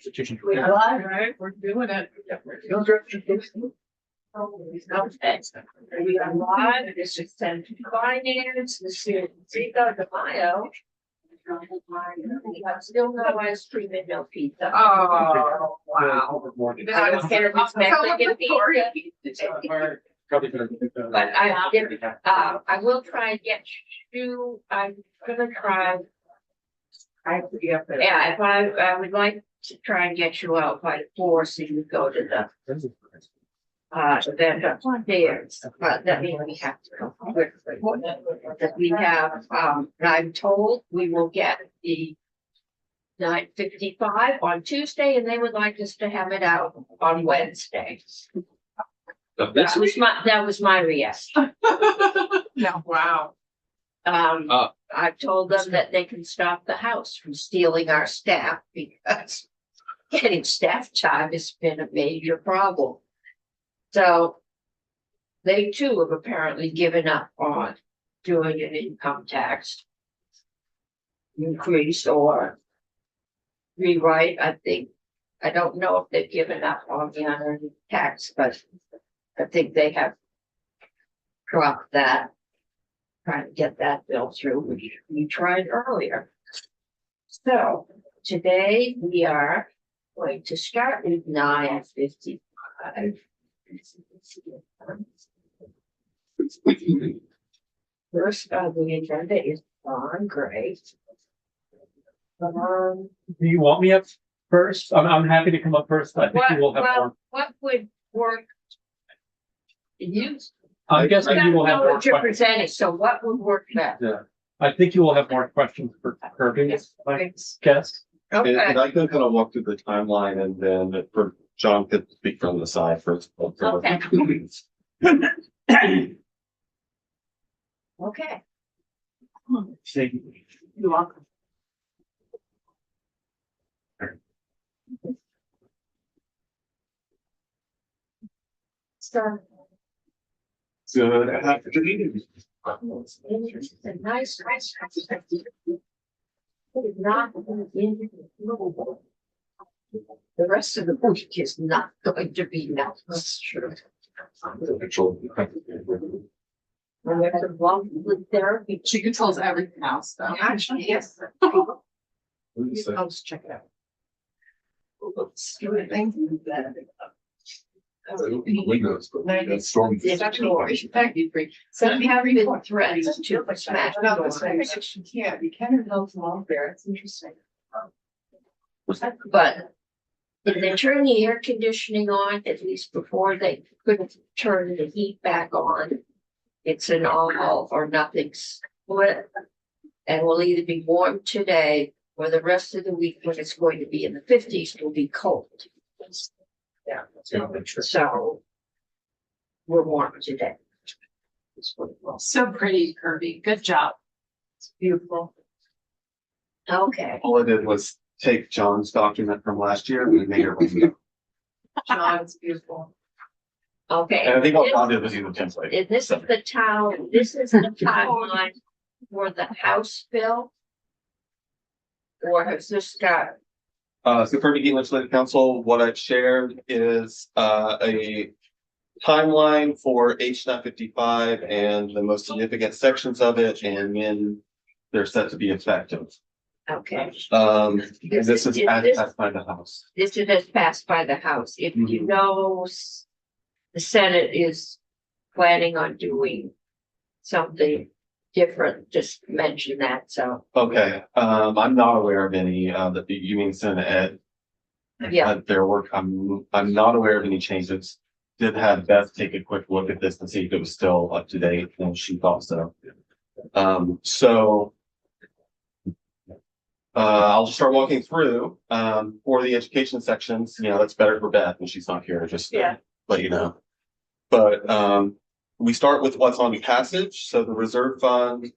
institution. We are live, right? We're doing it. Okay. We are live. This is Center Finance. This is Rico de Mayo. We have still no ice cream and no pizza. Oh, wow. I don't care if it's Mexican pizza. But I will try and get you, I'm gonna try. Yeah, if I would like to try and get you out by 4 so you go to the event up there, but that means we have to go quickly. That we have, I'm told we will get the 9:55 on Tuesday, and they would like us to have it out on Wednesday. That was my reaction. No, wow. I've told them that they can stop the house from stealing our staff because getting staff time has been a major problem. So they too have apparently given up on doing an income tax increase or rewrite. I don't know if they've given up on the unearned tax, but I think they have dropped that, trying to get that bill through, which we tried earlier. So today we are going to start with 9:55. First on the agenda is Ron Gray. Do you want me up first? I'm happy to come up first. I think you will have more. What would work? You. I'm guessing you will have know more what you're questions. presenting, so what would work best? Yeah. I think you will have more questions for Kirby, I guess. Okay, And I can kind of walk through the timeline and then for John could speak from the side first. okay, okay. You're welcome. So Good afternoon. it's a nice. Not in the rest of the week is not going to be nice. That's true. Remember, long with therapy. She controls everything else, though. Actually, yes. I'll just check it out. Windows, but storm. So I'm having threats to smash. No, that's right. She can't. You can't help them all there. It's interesting. But if they turn the air conditioning on, at least before they couldn't turn the heat back on, it's an all or nothing split. And will either be warm today or the rest of the week when it's going to be in the 50s, will be cold. Yeah, so we're warm today. So pretty, Kirby. Good job. It's beautiful. Okay, All I did was take John's document from last year and made it window. John, it's beautiful. okay. And I think all I did was use the template. And this is the town, this is the timeline for the House bill? Or has this got, So for the Legislative Council, what I've shared is a timeline for H 955 and the most significant sections of it and when they're set to be effective. okay, This is passed by the House. this is as passed by the House. If you know the Senate is planning on doing something different, just mention that, so, Okay, I'm not aware of any, that you mean Senate Ed. yeah. Their work, I'm not aware of any changes. Did have Beth take a quick look at this and see if it was still up to date, and she thought so. I'll just start walking through, for the education sections, that's better for Beth when she's not here, just to let you know. But, we start with what's on passage, so the reserve fund,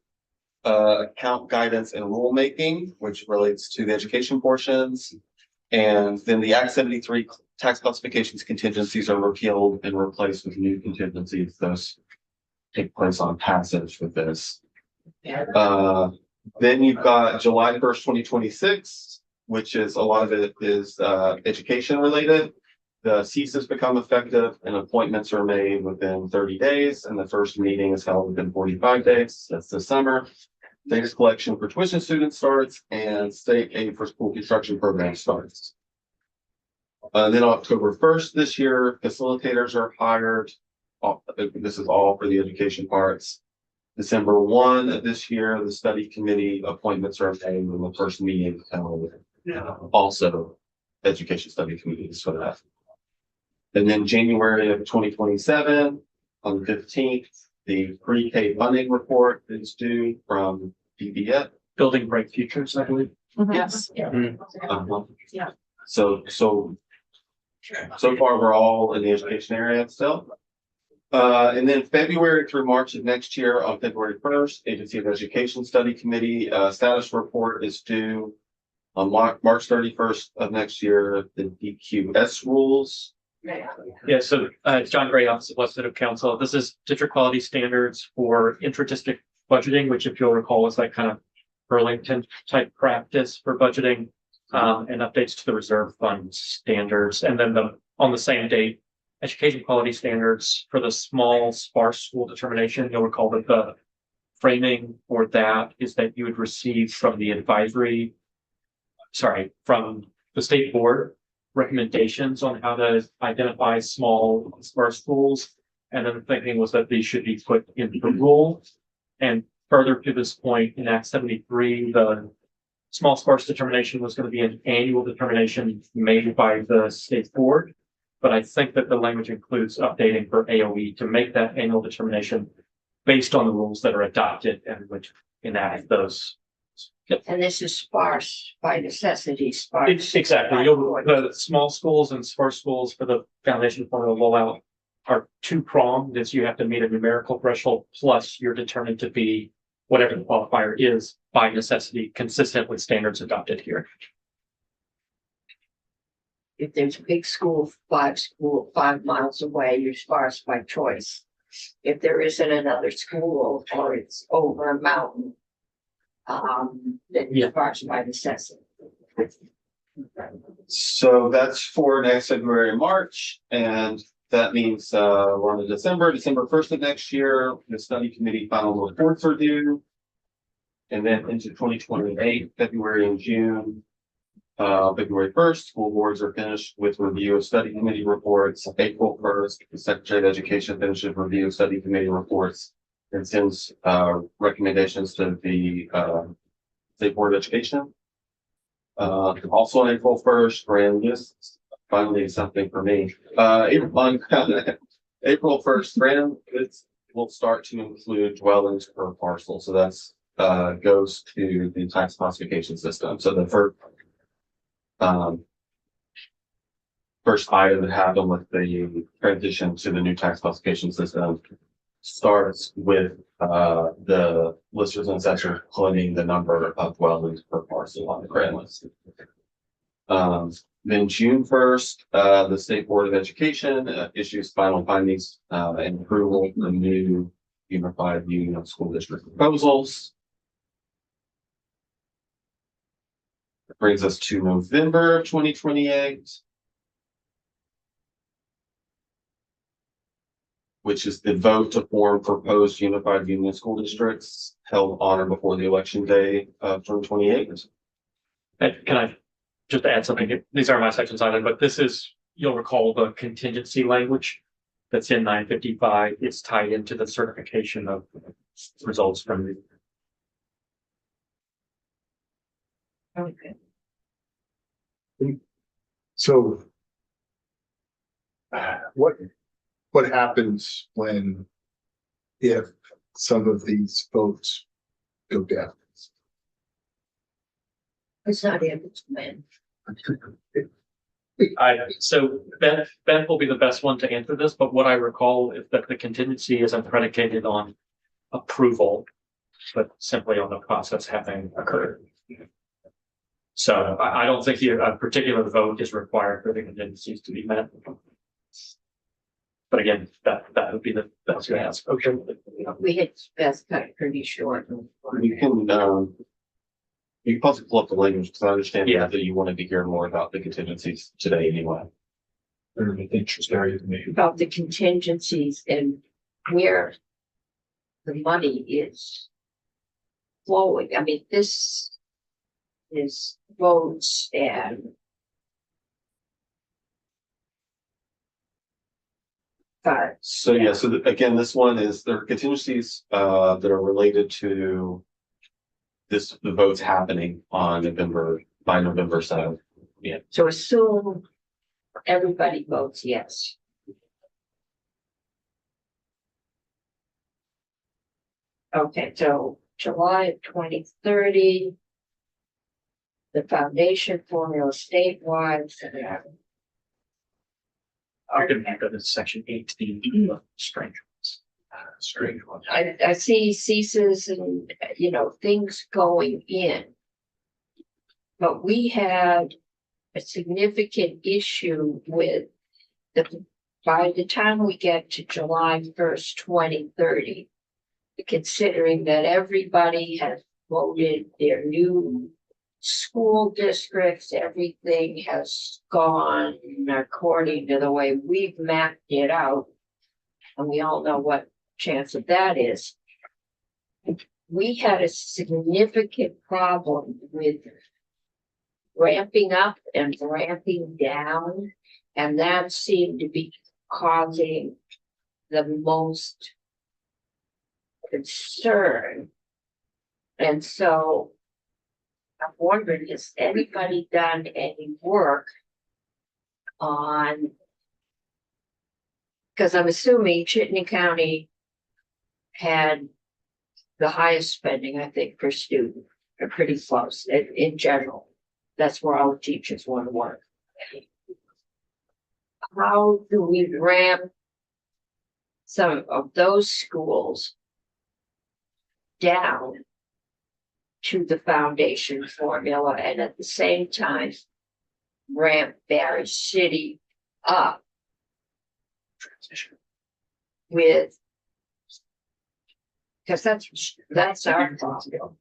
account guidance and rulemaking, which relates to the education portions. And then the Act 73 tax classifications contingencies are repealed and replaced with new contingencies. Those take place on passage with this. Then you've got July 1st, 2026, which is a lot of it is education related. The ceases become effective and appointments are made within 30 days, and the first meeting is held within 45 days. That's this summer. Data collection for tuition students starts, and state aid for school construction program starts. Then October 1st this year, facilitators are hired. This is all for the education parts. December 1 of this year, the study committee appointments are made in the first meeting. Also, education study committees for that. And then January of 2027, on the 15th, the pre-K funding report is due from PBF. Building Bright Futures, I believe. Yes. Yeah. So far, we're all in the education area still. And then February through March of next year, on February 1st, Agency of Education Study Committee status report is due on March 31st of next year. The DQS rules. Yeah, so John Gray, Office of Legislative Counsel. This is district quality standards for intra-district budgeting, which, if you'll recall, is like kind of Burlington type practice for budgeting, and updates to the reserve fund standards. And then on the same date, education quality standards for the small sparse school determination. You'll recall that the framing for that is that you would receive from the from the state board recommendations on how to identify small sparse schools. And then the thinking was that these should be put into the rule. And further to this point, in Act 73, the small sparse determination was going to be an annual determination made by the state board. But I think that the language includes updating for AOE to make that annual determination based on the rules that are adopted and which enact those. And this is sparse by necessity, sparse. Exactly. The small schools and sparse schools for the foundation formula rollout are two-pronged, as you have to meet a numerical threshold, plus you're determined to be whatever the qualifier is by necessity, consistent with standards adopted here. If there's a big school 5 miles away, you're sparse by choice. If there isn't another school or it's over a mountain, then you're sparse by necessity. So that's for next February and March, and that means we're on to December 1st of next year. The study committee final reports are due, and then into 2028, February and June. February 1st, school boards are finished with review of study committee reports. April 1st, the Secretary of Education finishes review of study committee reports and sends recommendations to the State Board of Education. Also on April 1st, brand new, finally something for me. April 1st, brand will start to include dwellings per parcel. So that's goes to the tax classification system. So the first item that happened with the transition to the new tax classification system starts with the listers and assessors putting the number of dwellings per parcel on the grand list. Then June 1st, the State Board of Education issues final findings and approval of the new Unified Union of School District proposals. That brings us to November of 2028. Which is the vote to form proposed unified union school districts held on or before the election day of 2028. And can I just add something? These are my sections item, but this is, you'll recall the contingency language that's in 955. It's tied into the certification of results from the. Okay. So what happens if some of these votes go down? It's not if, it's when. So Beth will be the best one to answer this, but what I recall is that the contingency isn't predicated on approval, but simply on the process having occurred. So I don't think a particular vote is required for the contingencies to be met. But again, that would be the best answer. Okay. We had Beth cut it pretty short. We can, You can possibly pull up the language, because I understand Yeah. that you wanted to hear more about the contingencies today anyway. about the contingencies and where the money is flowing. I mean, this is votes and So, yeah, so again, this one is, there are contingencies, that are related to the votes happening on by November 7th. so assume everybody votes yes. Okay, so July of 2030. The foundation formula statewide. I can go to section 18, strange ones. Strange ones. I see ceases and, you know, things going in. But we had a significant issue with by the time we get to July 1st, 2030, considering that everybody has voted their new school districts, everything has gone according to the way we've mapped it out. And we all know what chance of that is. We had a significant problem with ramping up and ramping down, and that seemed to be causing the most concern. And so I'm wondering, has anybody done any work on? Because I'm assuming Chittenden County had the highest spending, I think, per student, or pretty close in general. That's where all the teachers want to work. How do we ramp some of those schools down to the foundation formula and at the same time ramp Barry City up with, because that's our problem.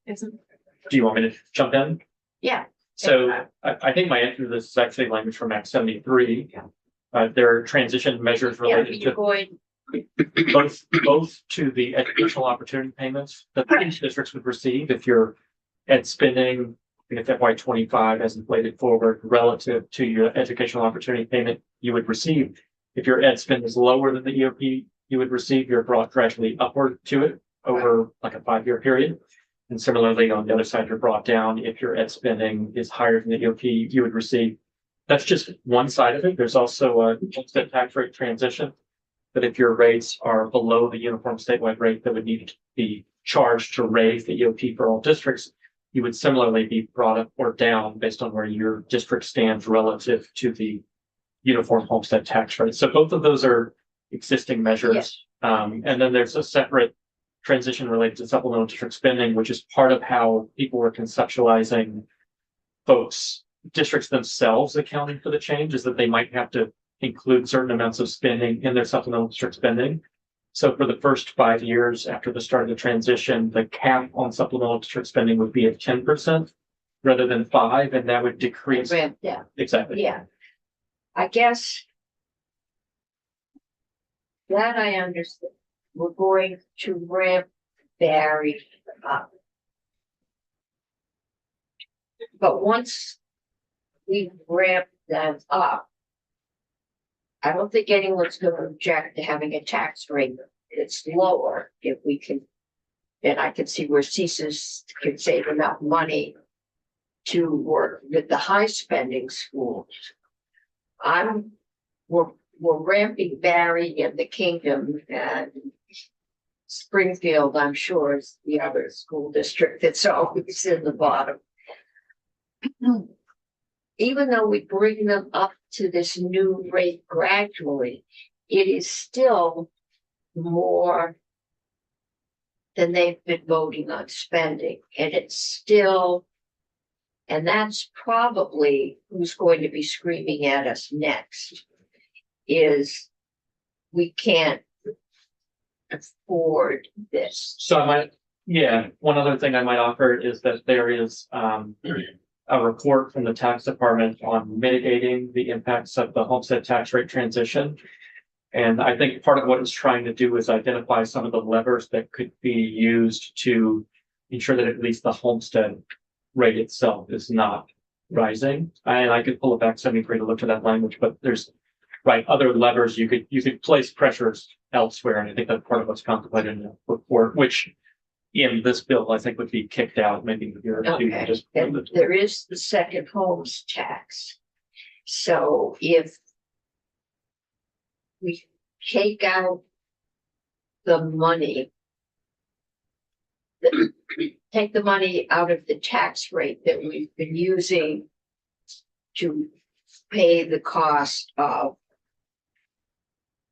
Do you want me to jump in? Yeah. So I think my answer to this is actually language from Act 73. There are transition measures Yeah, related you're to going, both to the educational opportunity payments that these districts would receive if your ed spending, if FY 25 has inflated forward relative to your educational opportunity payment you would receive. If your ed spend is lower than the EOP you would receive, you're brought gradually upward to it over like a 5-year period. And similarly, on the other side, you're brought down if your ed spending is higher than the EOP you would receive. That's just one side of it. There's also a homestead tax rate transition. But if your rates are below the uniform statewide rate that would need to be charged to raise the EOP for all districts, you would similarly be brought up or down based on where your district stands relative to the uniform homestead tax rate. So both of those are existing measures. Yes. And then there's a separate transition related to supplemental district spending, which is part of how people were conceptualizing districts themselves accounting for the change, is that they might have to include certain amounts of spending in their supplemental district spending. So for the first 5 years after the start of the transition, the cap on supplemental district spending would be at 10% rather than 5%, and that would decrease. ramp down, Exactly. yeah. I guess that I understand. We're going to ramp Barry up. But once we ramp them up, I don't think anyone's going to object to having a tax rate that's lower if we can. And I can see where CSIS can save enough money to work with the high spending schools. We're ramping Barry and the Kingdom, and Springfield, I'm sure, is the other school district that's always in the bottom. Even though we bring them up to this new rate gradually, it is still more than they've been voting on spending. And it's still, and that's probably who's going to be screaming at us next, is we can't afford this. So Yeah, one other thing I might offer is that there is a report from the tax department on mitigating the impacts of the homestead tax rate transition. And I think part of what it's trying to do is identify some of the levers that could be used to ensure that at least the homestead rate itself is not rising. And I could pull it back 73 to look at that language, but there's other levers you could place pressures elsewhere. And I think that's part of what's contemplated in the report, which in this bill, I think would be kicked out maybe a year or two. Okay, Just and there is the second homes tax. So if we take out the money, take the money out of the tax rate that we've been using to pay the cost of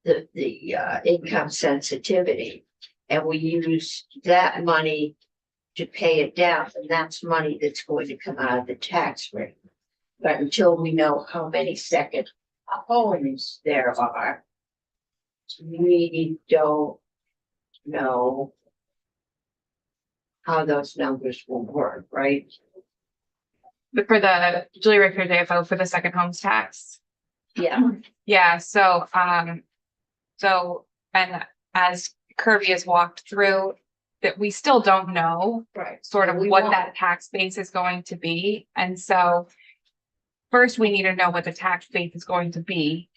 the income sensitivity, and we use that money to pay it down, and that's money that's going to come out of the tax rate. But until we know how many second homes there are, we don't know how those numbers will work, right? But for the Julie Ricker JFO for the second homes tax. Yeah, Yeah, so and as Kirby has walked through, that we still don't know right. sort of We what won't. that tax base is going to be. And so first we need to know what the tax base is going to be.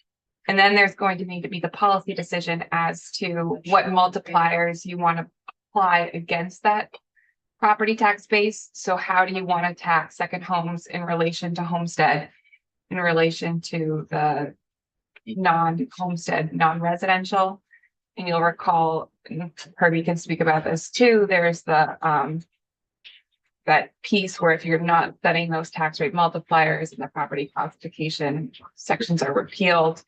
And then there's going to need to be the policy decision as to what multipliers you want to apply against that property tax base. So how do you want to tax second homes in relation to homestead, in relation to the non-homestead, non-residential? And you'll recall, and Kirby can speak about this too, there's the that piece where if you're not setting those tax rate multipliers and the property classification sections are repealed.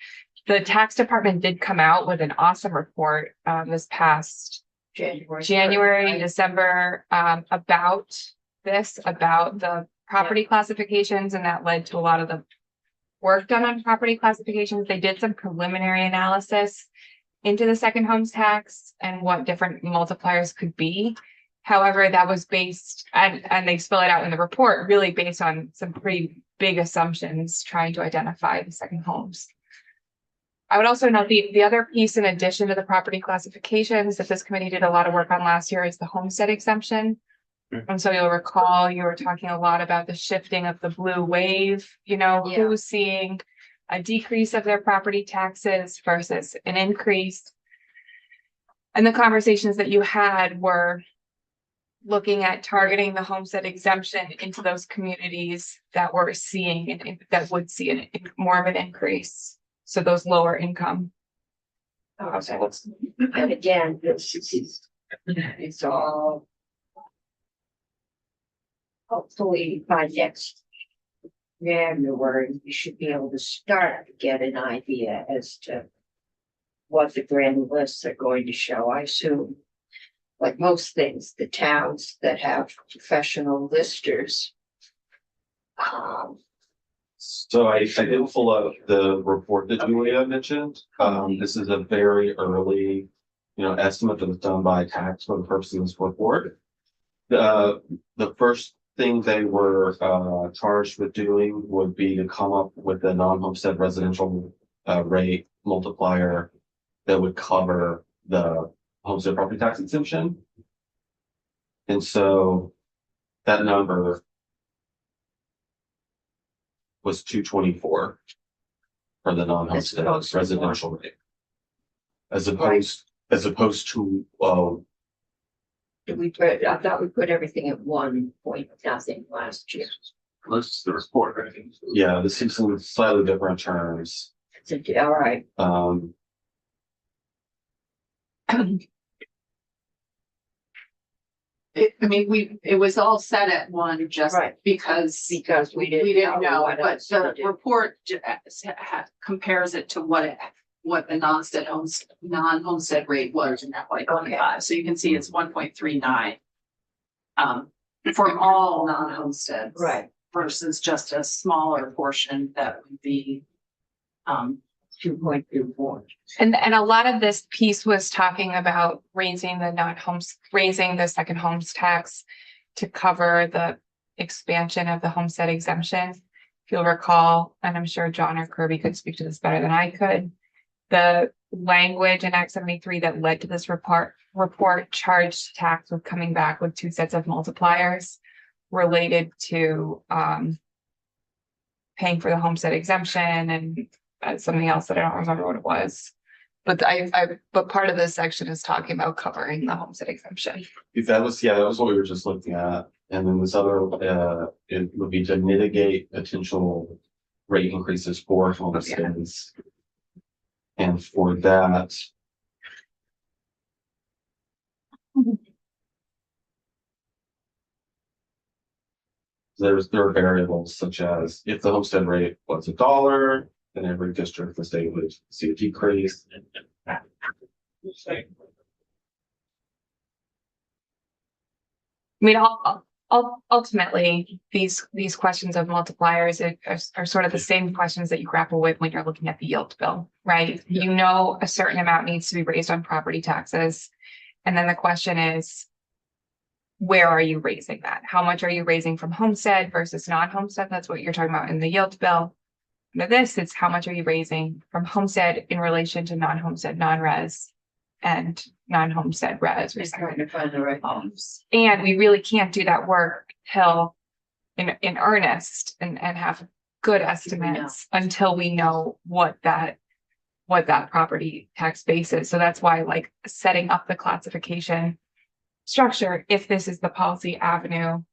The tax department did come out with an awesome report this past January, December, about this, about the property classifications, and that led to a lot of the work done on property classifications. They did some preliminary analysis into the second homes tax and what different multipliers could be. However, that was based, and they spell it out in the report, really based on some pretty big assumptions trying to identify the second homes. I would also note the other piece in addition to the property classifications that this committee did a lot of work on last year is the homestead exemption. And so you'll recall you were talking a lot about the shifting of the blue wave, Yeah. who's seeing a decrease of their property taxes versus an increase. And the conversations that you had were looking at targeting the homestead exemption into those communities that were seeing that would see more of an increase. So those lower income. Okay. And again, it's all hopefully by next January, we should be able to start to get an idea as to what the grand lists are going to show. I assume, like most things, the towns that have professional listers. So I did pull up the report that Julia mentioned. This is a very early, estimate that was done by tax for the purpose of this report. The first thing they were charged with doing would be to come up with a non-homestead residential rate multiplier that would cover the homestead property tax exemption. And so that number was 224 for the non-homestead residential rate. As opposed to I thought we put everything at 1.0 last year. This is the report, right? yeah, this is some slightly different terms. All right. It was all set at one just Right. because Because we didn't know, what but else to the do. report compares it to what the non-homestead rate was in FY 25. So you can see it's 1.39. For all non-homesteads. Right. Versus just a smaller portion that would be 2.24. And a lot of this piece was talking about raising the second homes tax to cover the expansion of the homestead exemption. If you'll recall, and I'm sure John or Kirby could speak to this better than I could, the language in Act 73 that led to this report charged tax with coming back with two sets of multipliers related to paying for the homestead exemption and something else that I don't remember what it was. But but part of this section is talking about covering the homestead exemption. That was what we were just looking at. And then this other, it would be to mitigate potential rate increases for homesteads. And for that. There are variables such as if the homestead rate was $1, then every district in the state would see a decrease. I mean, ultimately, these questions of multipliers are sort of the same questions that you grapple with when you're looking at the yield bill, right? You know, a certain amount needs to be raised on property taxes. And then the question is, where are you raising that? How much are you raising from homestead versus non-homestead? That's what you're talking about in the yield bill. Now this is how much are you raising from homestead in relation to non-homestead, non-res and non-homestead res. Just trying to find the right homes. And we really can't do that work till in earnest and have good estimates until we know what that property tax base is. So that's why like setting up the classification structure, if this is the policy avenue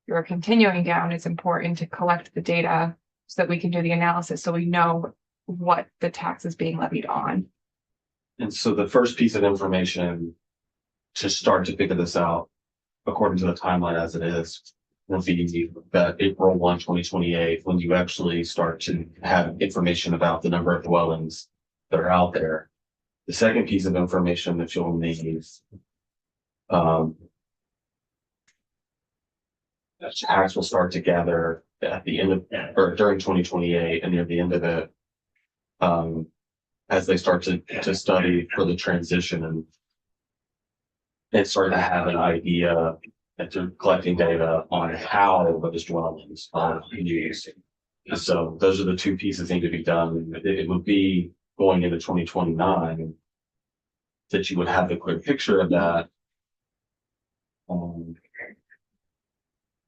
you're continuing down, it's important to collect the data so that we can do the analysis so we know what the tax is being levied on. And so the first piece of information to start to figure this out, according to the timeline as it is, will be that April 1, 2028, when you actually start to have information about the number of dwellings that are out there. The second piece of information that you'll need is tax will start to gather at the end of or during 2028 and near the end of it, as they start to study for the transition and start to have an idea that they're collecting data on how those dwellings are used. And so those are the two pieces that need to be done. It would be going into 2029 that you would have the clear picture of that.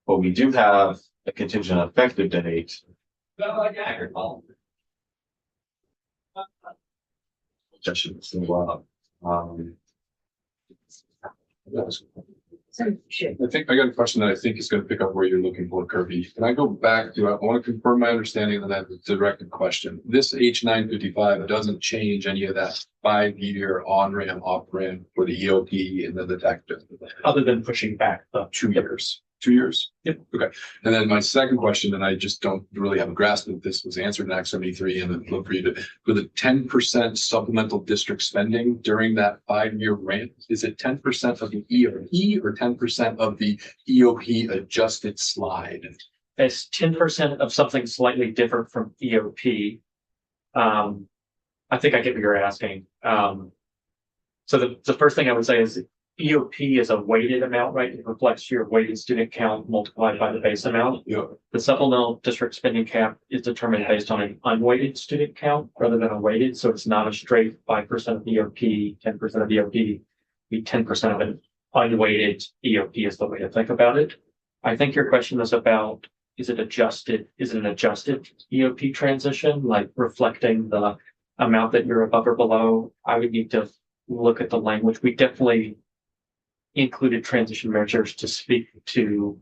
But we do have a contingent effective date. Which I should still I think I got a question that I think is going to pick up where you're looking for, Kirby. Can I go back to, I want to confirm my understanding of that directed question. This H955 doesn't change any of that 5-year on-ramp, off-ramp for the EOP and then the tax. Other than pushing back the 2 years. 2 years? Yep. Okay. And then my second question, and I just don't really have a grasp if this was answered in Act 73, and then feel free to, for the 10% supplemental district spending during that 5-year ramp, is it 10% of the EOP or 10% of the EOP adjusted slide? It's 10% of something slightly different from EOP. I think I get what you're asking. So the first thing I would say is EOP is a weighted amount, right? It reflects your weighted student count multiplied by the base amount. Yeah. The supplemental district spending cap is determined based on an unweighted student count rather than a weighted. So it's not a straight 5% of EOP, 10% of EOP, be 10% of an unweighted EOP is the way to think about it. I think your question is about, is it an adjusted EOP transition, like reflecting the amount that you're above or below? I would need to look at the language. We definitely included transition measures to speak to.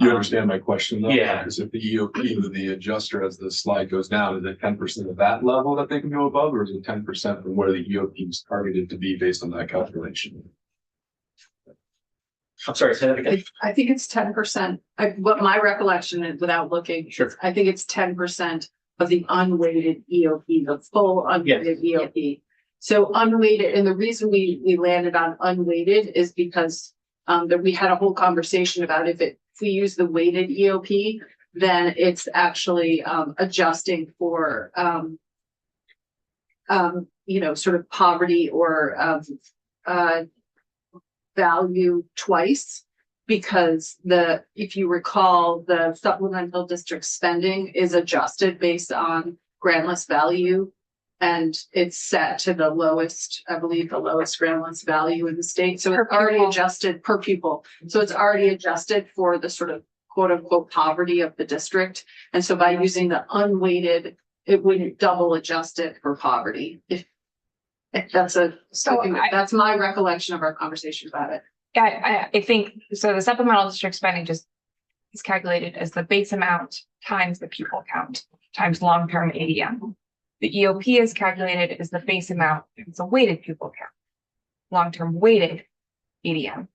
You understand my question though? Yeah. Because if the EOP or the adjuster as the slide goes down, is it 10% of that level that they can go above, or is it 10% from where the EOP is targeted to be based on that calculation? I'm sorry, say that again. I think it's 10%. What my recollection is, without looking, Sure. I think it's 10% of the unweighted EOP, the full unweighted EOP. So unweighted, and the reason we landed on unweighted is because that we had a whole conversation about if we use the weighted EOP, then it's actually adjusting for sort of poverty or value twice. Because if you recall, the supplemental district spending is adjusted based on grantless value. And it's set to the lowest, I believe, the lowest grantless value in the state. So it's already adjusted per pupil. So it's already adjusted for the sort of quote unquote poverty of the district. And so by using the unweighted, it wouldn't double adjust it for poverty. If that's that's my recollection of our conversation about it. Yeah, I think, so the supplemental district spending just is calculated as the base amount times the pupil count, times long-term ADM. The EOP is calculated as the base amount, it's a weighted pupil count, long-term weighted ADM.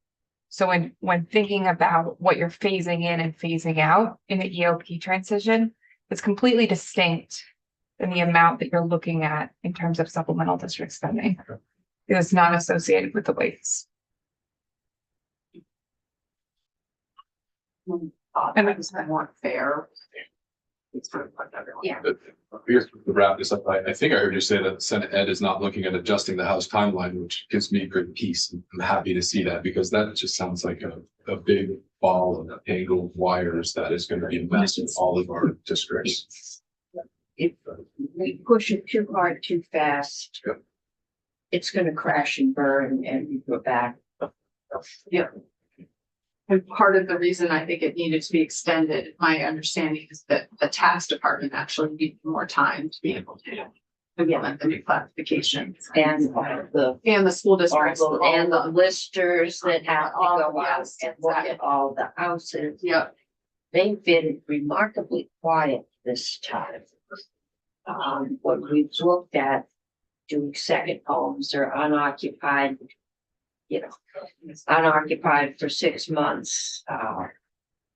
So when thinking about what you're phasing in and phasing out in the EOP transition, it's completely distinct than the amount that you're looking at in terms of supplemental district spending. It is not associated with the weights. And it's more fair. It's sort of like everyone. Yeah. I guess to wrap this up, I think I heard you say that Senate Ed is not looking at adjusting the House timeline, which gives me good peace. I'm happy to see that because that just sounds like a big ball of tangled wires that is going to be invested in all of our districts. If we push it too hard, too fast, Yep. it's gonna crash and burn and we go back. Yeah. And part of the reason I think it needed to be extended, my understanding is that the tax department actually needed more time to be able to implement the new classifications And and the school districts and the listers that have to All- go out yes, and look at all the houses. Yeah, They've been remarkably quiet this time. What we've looked at, doing second homes or unoccupied, unoccupied for 6 months.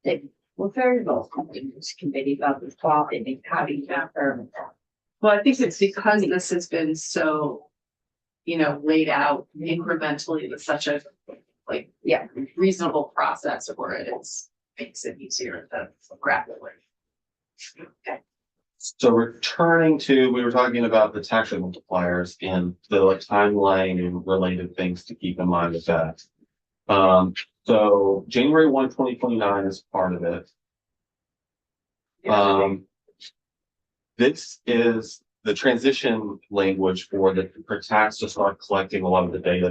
They were very vocal in this committee about the quality and how do you confirm that. well, I think it's because this has been so, laid out incrementally with such a reasonable process where it makes it easier to grapple with. So returning to, we were talking about the tax rate multipliers and the timeline and related things to keep in mind with that. So January 1, 2029 is part of it. This is the transition language for tax to start collecting a lot of the data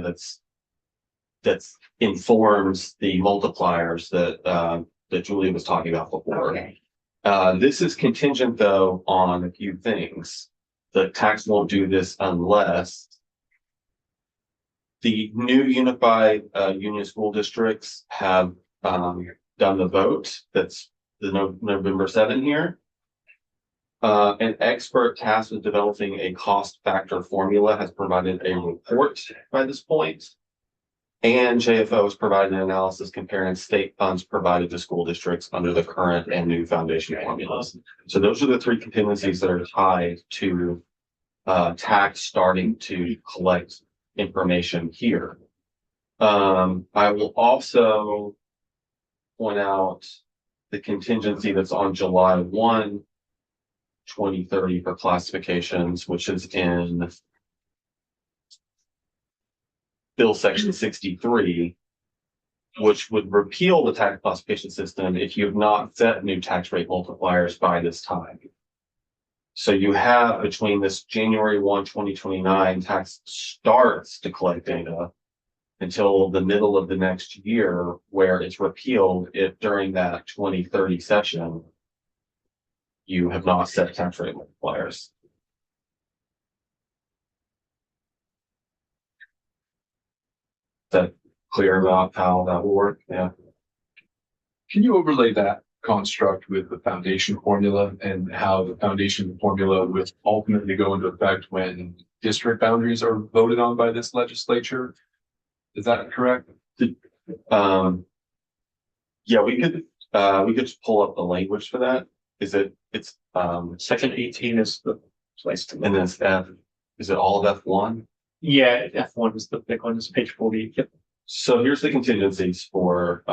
that's informs the multipliers that Julie was talking about before. Okay. This is contingent though on a few things. The tax won't do this unless the new unified union school districts have done the vote. That's the November 7 here. An expert tasked with developing a cost factor formula has provided a report by this point. And JFO has provided an analysis comparing state funds provided to school districts under the current and new foundation formulas. So those are the three contingencies that are tied to tax starting to collect information here. I will also point out the contingency that's on July 1, 2030 for classifications, which is in Bill Section 63, which would repeal the tax classification system if you have not set new tax rate multipliers by this time. So you have between this January 1, 2029 tax starts to collect data until the middle of the next year where it's repealed if during that 2030 session you have not set tax rate multipliers. Is that clear about how that will work? Yeah. Can you overlay that construct with the foundation formula and how the foundation formula would ultimately go into effect when district boundaries are voted on by this legislature? Is that correct? Yeah, we could just pull up the language for that. It's Section 18 is the place to and look. then it's F. Is it all of F1? Yeah, F1 is the big one, it's page 40. Yep. So here's the contingencies for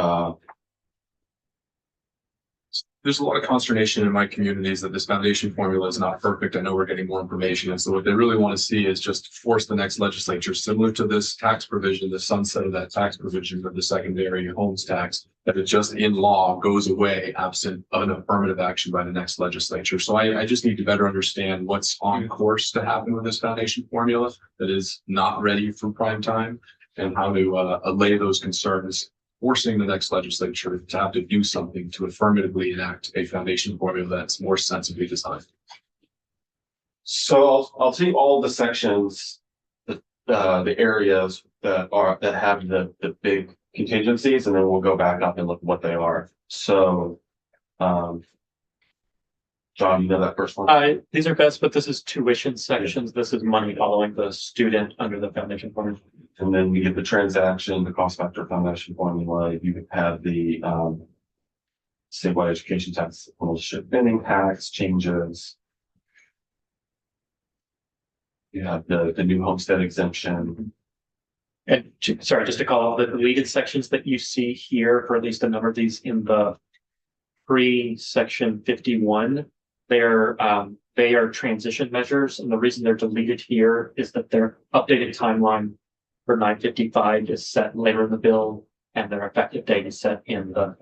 there's a lot of consternation in my communities that this foundation formula is not perfect. I know we're getting more information. And so what they really want to see is just force the next legislature, similar to this tax provision, the sunset of that tax provision of the secondary homes tax, that it just in law goes away absent of an affirmative action by the next legislature. So I just need to better understand what's on course to happen with this foundation formula that is not ready for prime time, and how to allay those concerns, forcing the next legislature to have to do something to affirmatively enact a foundation formula that's more sensibly designed. So I'll take all the sections, the areas that have the big contingencies, and then we'll go back up and look at what they are. So, John, you know that first one? These are best, but this is tuition sections. This is money following the student under the foundation formula. And then we get the transaction, the cost factor foundation formula. You have the statewide education tax, ownership spending tax changes. You have the new homestead exemption. And sorry, just to call out the deleted sections that you see here, for at least a number of these in the pre-section 51, they are transition measures. And the reason they're deleted here is that their updated timeline for 955 is set later in the bill, and their effective date is set in the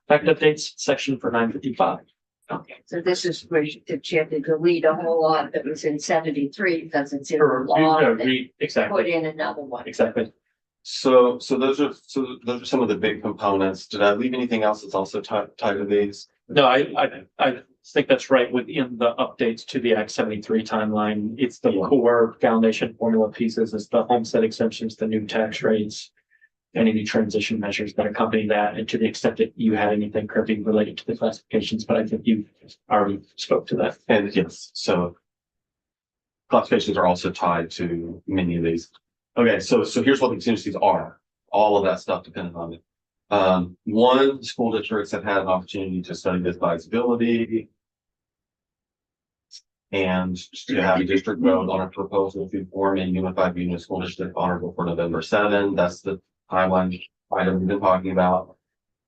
effective dates section for 955. Okay, so this is where you had to delete a whole lot that was in 73 because it's in the Or, law, and then put exactly, in another one. exactly. So those are some of the big components. Did I leave anything else that's also tied to these? No, I think that's right. Within the updates to the Act 73 timeline, it's the core foundation formula pieces, it's the homestead exemptions, the new tax rates, and any transition measures that accompany that. And to the extent that you had anything, Kirby, related to the classifications, but I think you already spoke to that. And yes, so classifications are also tied to many of these. Okay, so here's what the contingencies are. All of that stuff depending on it. One, school districts have had an opportunity to study this advisability and to have a district vote on a proposal to form a unified unit school district on or before November 7. That's the timeline item we've been talking about.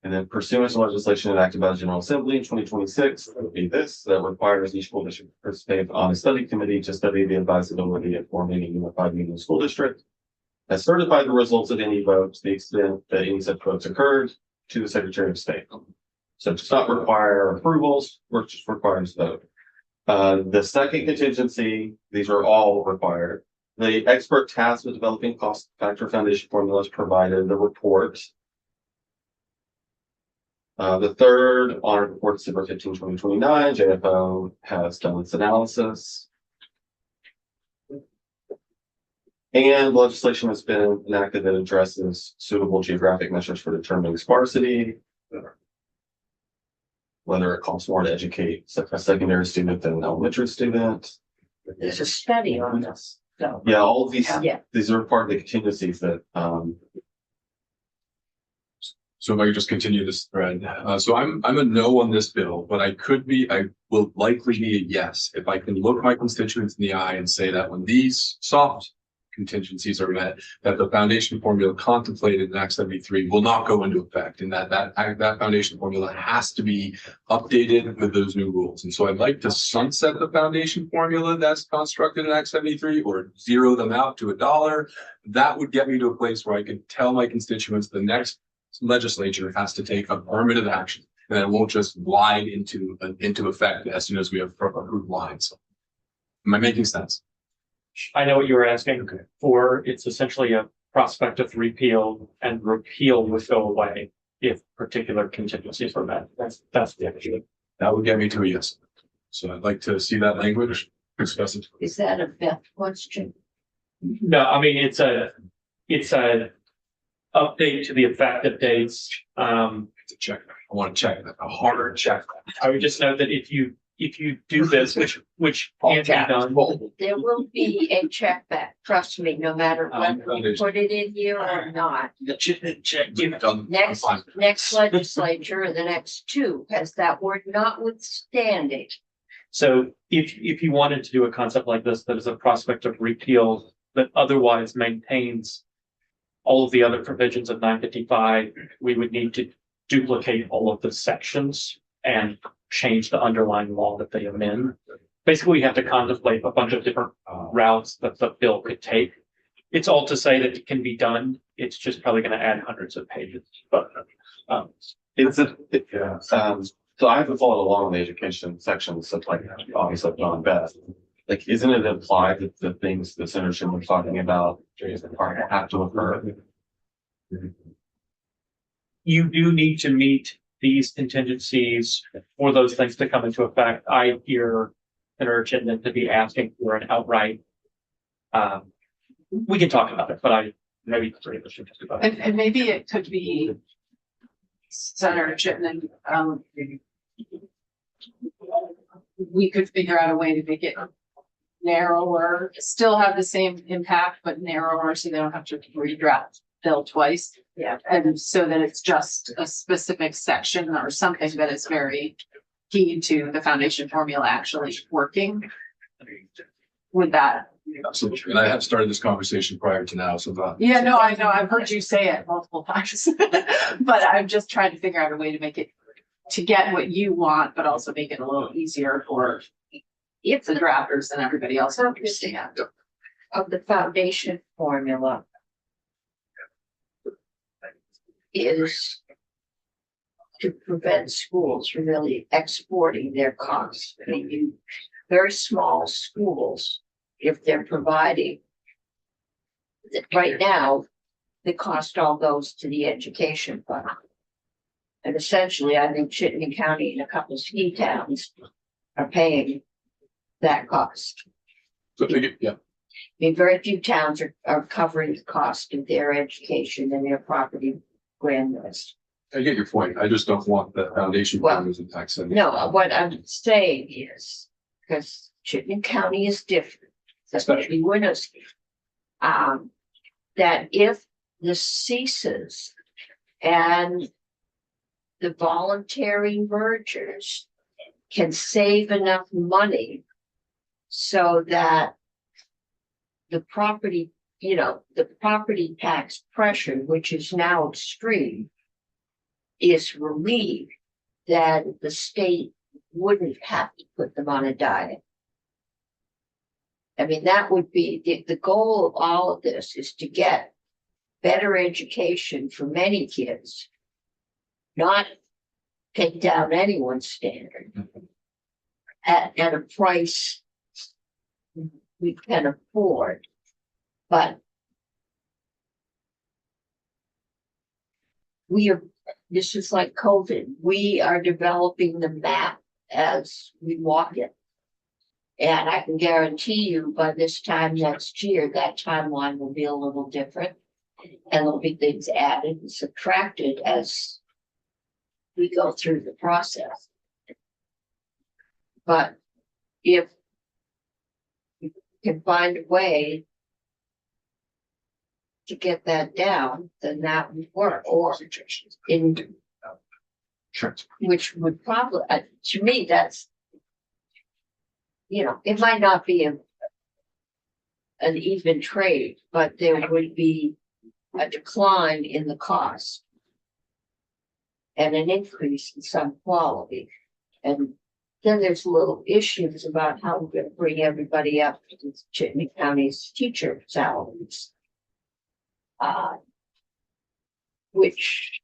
And then pursuant to legislation enacted by the General Assembly in 2026, it would be this that requires each school district to participate on a study committee to study the advisability of forming a unified unit school district, has certified the results of any vote to the extent that any such votes occurred to the Secretary of State. So it does not require approvals, or just requires vote. The second contingency, these are all required. The expert tasked with developing cost factor foundation formulas provided the report. The third, on report December 15, 2029, JFO has done its analysis. And legislation has been enacted that addresses suitable geographic measures for determining sparsity. Whether it costs more to educate a secondary student than an elementary student. There's a study on this, so. Yeah, all of these, Yeah. these are part of the contingencies that, So if I could just continue this thread. So I'm a no on this bill, but I will likely be a yes if I can look my constituents in the eye and say that when these soft contingencies are met, that the foundation formula contemplated in Act 73 will not go into effect, and that foundation formula has to be updated with those new rules. And so I'd like to sunset the foundation formula that's constructed in Act 73 or zero them out to $1. That would get me to a place where I can tell my constituents the next legislature has to take affirmative action, and it won't just glide into effect as soon as we have approved lines. Am I making sense? I know what you were asking for. It's essentially a prospective repeal, and repeal would go away if particular contingencies were met. That's the issue. That would get me to a yes. So I'd like to see that language discussed. Is that a Beth question? No, I mean, it's a update to the effective dates. To check. I want to check that, a harder check. I would just note that if you do this, which can be done. There will be a check back, trust me, no matter whether we put it in here or not. Next legislature, or the next two, has that word notwithstanding. So if you wanted to do a concept like this, that is a prospect of repeal that otherwise maintains all of the other provisions of 955, we would need to duplicate all of the sections and change the underlying law that they amend. Basically, we have to contemplate a bunch of different routes that the bill could take. It's all to say that it can be done. It's just probably going to add hundreds of pages, but It's so I haven't followed along in the education section, so like obviously I've done best. Like, isn't it implied that the things the senator was talking about have to occur? you do need to meet these contingencies for those things to come into effect. I hear an urgent to be asking for an outright. We can talk about it, but I maybe should just about it. And maybe it could be Senator Chittenden, we could figure out a way to make it narrower, still have the same impact, but narrower, so they don't have to redraft bill twice. Yeah. And so that it's just a specific section or something that is very key to the foundation formula actually working. With that. Absolutely. And I have started this conversation prior to now, so that. Yeah, no, I know. I've heard you say it multiple times, but I'm just trying to figure out a way to make it, to get what you want, but also make it a little easier for If the the drafters and everybody else to understand. of the foundation formula is to prevent schools from really exporting their costs. I mean, very small schools, if they're providing that right now, the cost all goes to the education fund. And essentially, I think Chittenden County and a couple of ski towns are paying that cost. So, yeah, I mean, very few towns are covering the cost of their education and their property grand list. I get your point. I just don't want the foundation Well, families and tax. No, what I'm saying is, because Chittenden County is different, especially Winooski. That if this ceases and the voluntary mergers can save enough money so that the property, the property tax pressure, which is now extreme, is relieved, that the state wouldn't have to put them on a diet. I mean, that would be the goal of all of this, is to get better education for many kids, not take down anyone's standard at a price we can afford. But this is like COVID. We are developing the map as we walk it. And I can guarantee you by this time next year, that timeline will be a little different. And there'll be things added and subtracted as we go through the process. But if we can find a way to get that down, then that would work. Or in Sure. which would probably, to me, that's, it might not be an even trade, but there would be a decline in the cost and an increase in some quality. And then there's little issues about how we're going to bring everybody up to Chittenden County's teacher salaries, which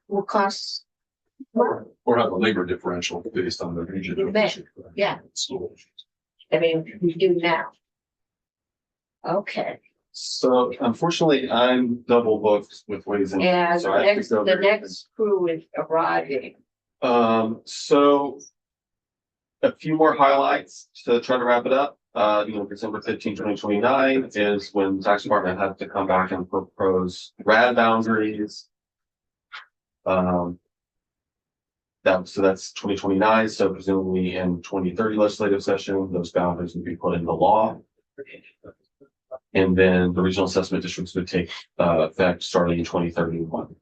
will cost more. Or have a labor differential based on the region. of May, yeah. School. I mean, we do now. Okay, So unfortunately, I'm double booked with Ways and. and so I have to go the there. next crew is arriving. So a few more highlights to try to wrap it up. December 15, 2029 is when the tax department has to come back and propose RAD boundaries. So that's 2029. So presumably in 2030 legislative session, those boundaries would be put into law. And then the regional assessment districts would take effect starting in 2031.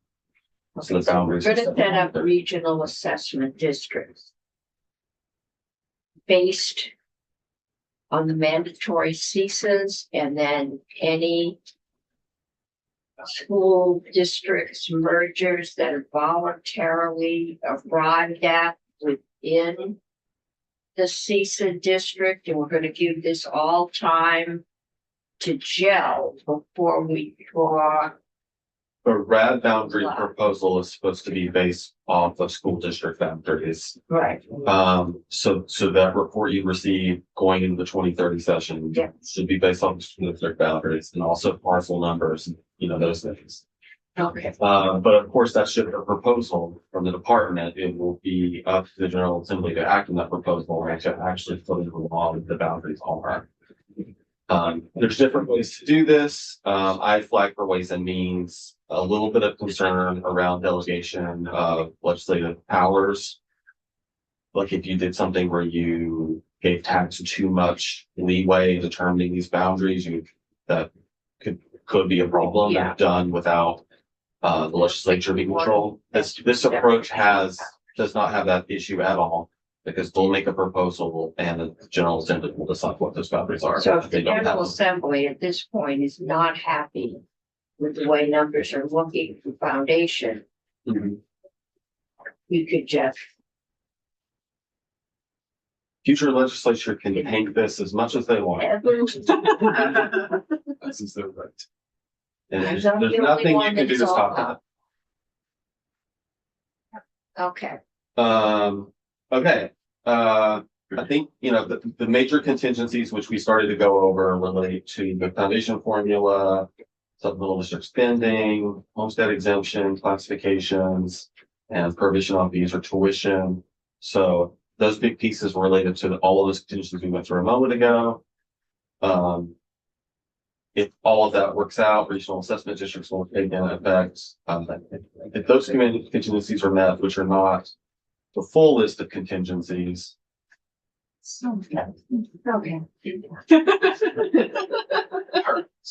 So the boundaries. We're gonna set up regional assessment districts based on the mandatory ceases, and then any school districts mergers that are voluntarily arrived at within the CISA district, and we're gonna give this all time to gel before we draw. The RAD boundary proposal is supposed to be based off of school district boundaries. Right. So that report you receive going into the 2030 session. Yeah. Should be based on school district boundaries and also parcel numbers, you know, those things. Okay. But of course, that's just a proposal from the department. It will be up to the General Assembly to act on that proposal and to actually put into law what the boundaries are. There's different ways to do this. I flag for Ways and Means a little bit of concern around delegation of legislative powers. Like if you did something where you gave tax too much leeway determining these boundaries, that could be a problem Yeah. if done without the legislature being controlled. This approach does not have that issue at all. Because they'll make a proposal and the General Assembly will decide what those boundaries are. So if They the don't have General them. Assembly at this point is not happy with the way numbers are looking for foundation, Mhm. you could just, Future legislature can paint this as much as they want. This is their right. And I'm there's not the only nothing you one can do to that's all stop up. that. okay, Okay, I think, you know, the major contingencies which we started to go over relate to the foundation formula, supplemental district spending, homestead exemption, classifications, and provision on fees or tuition. So those big pieces related to all of those contingencies we went through a moment ago. If all of that works out, regional assessment districts will take in effect. If those contingencies are met, which are not the full list of contingencies. okay.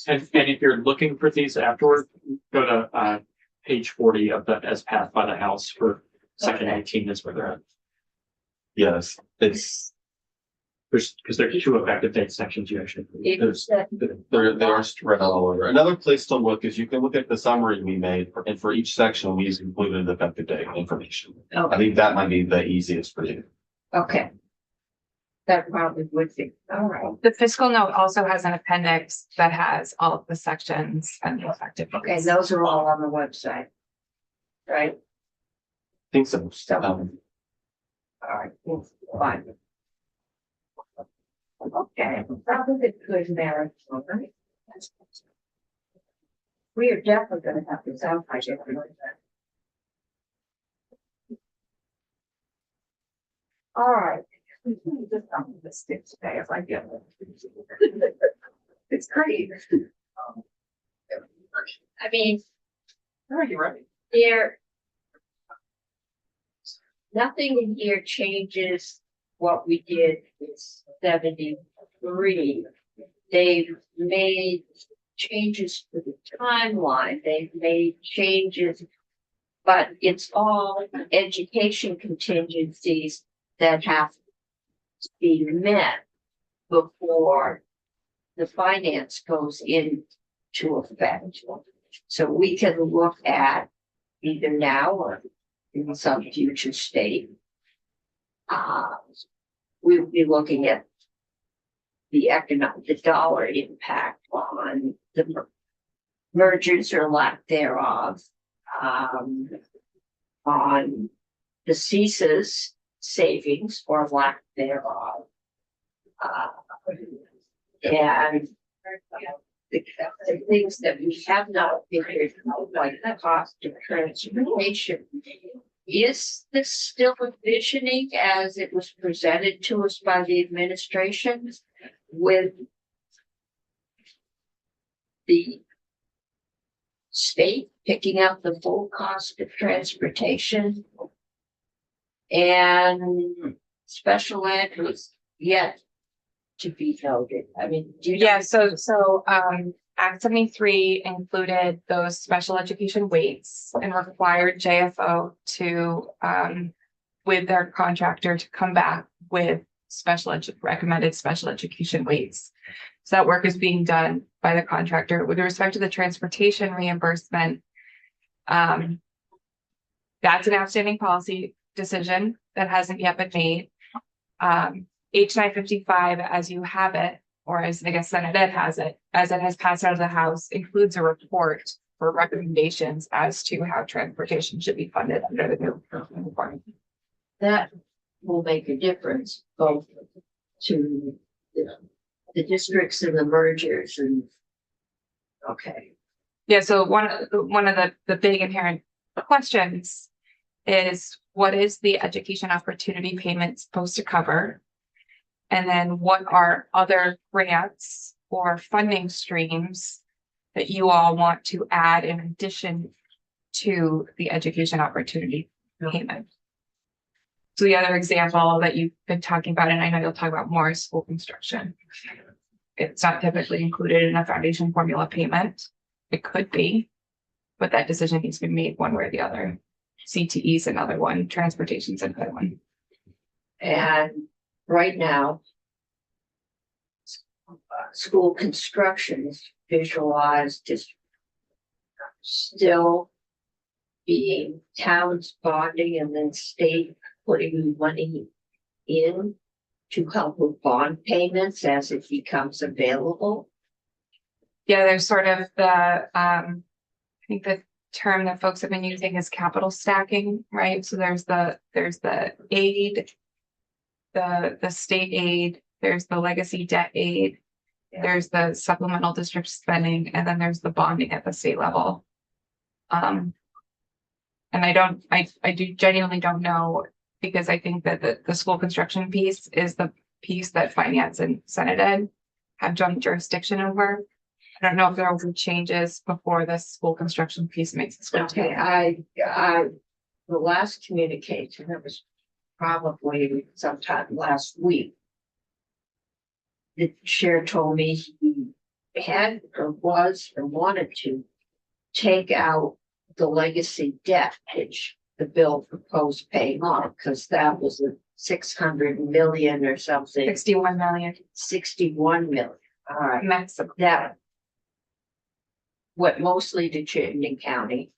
And if you're looking for these afterward, go to page 40 of the as passed by the House for section 18 is where they're at. Yes, it's, Because there are two effective date sections you actually. It's they are spread all over. Another place to look is you can look at the summary we made, and for each section, we included the effective date information. I okay, think that might be the easiest for you. okay. That probably would be, all right, The fiscal note also has an appendix that has all of the sections and the effective. okay, dates. those are all on the website. Right, I think so. all right, well, fine. Okay, that was a good marathon, right? We are definitely gonna have to sound project. All right. Just on the stick today, if I get it. It's great. I mean, Are you ready? there. Nothing in here changes what we did with 73. They've made changes to the timeline, they've made changes. But it's all education contingencies that have to be met before the finance goes into effect. So we can look at either now or in some future state. We'll be looking at the dollar impact on the mergers or lack thereof. On the CISA's savings or lack thereof. And the things that we have not figured out, like the cost of transportation. Is this still envisioning as it was presented to us by the administration with the state picking up the full cost of transportation? And special ed was yet to be noted. I mean, do you? Yeah, Act 73 included those special education weights and required JFO to, with their contractor to come back with recommended special education weights. So that work is being done by the contractor. With respect to the transportation reimbursement, that's an outstanding policy decision that hasn't yet been made. H 955, as you have it, or as I guess Senate Ed has it, as it has passed out of the House, includes a report for recommendations as to how transportation should be funded under the new reform. That will make a difference both to the districts and the mergers and. Okay, Yeah, so one of the big inherent questions is what is the education opportunity payment supposed to cover? And then what are other grants or funding streams that you all want to add in addition to the education opportunity payment? So the other example that you've been talking about, and I know you'll talk about more, is school construction. It's not typically included in a foundation formula payment. It could be, but that decision needs to be made one way or the other. CTE is another one, transportation is another one. and right now. School construction is visualized as. Still. Being towns bonding and then state putting money in. To help with bond payments as it becomes available. Yeah, there's sort of the, I think the term that folks have been using is capital stacking, right? So there's the aid, the state aid, there's the legacy debt aid, there's the supplemental district spending, and then there's the bonding at the state level. And I do genuinely don't know, because I think that the school construction piece is the piece that finance and Senate Ed have joint jurisdiction over. I don't know if there will be changes before the school construction piece makes its way. Okay, the last communication, that was probably sometime last week. The chair told me he had or was or wanted to take out the legacy debt, which the bill proposed paying off, because that was a 600 million or something, 61 million 61 million. All right, maximum. that went mostly to Chittenden County,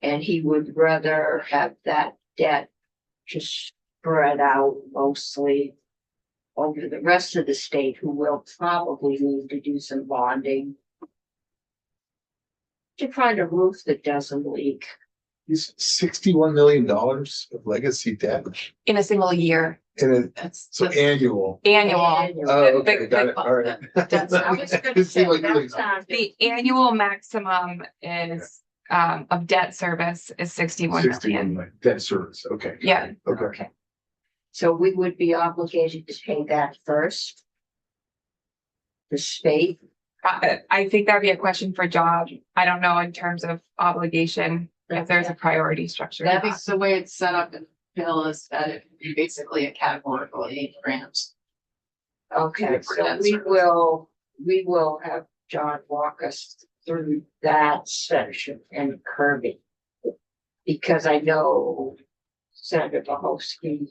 and he would rather have that debt just spread out mostly over the rest of the state, who will probably need to do some bonding to find a roof that doesn't leak. Is $61 million of legacy debt In a single year, and That's so annual. annual. Oh, okay, The- got it. All right. That's- I was gonna It say, seemed like that really- sounded. The annual maximum is of debt service is 61 61 million. million debt service. Okay. Yeah, Okay. Okay. So we would be obligated to pay that first. The state, I think that'd be a question for Job. I don't know in terms of obligation, if there's a priority structure. I think the way it's set up in the bill is that it would be basically a categorical aid grant. okay, so Debt we will have John walk us through that section and Kirby. Because I know Senator Bohowski.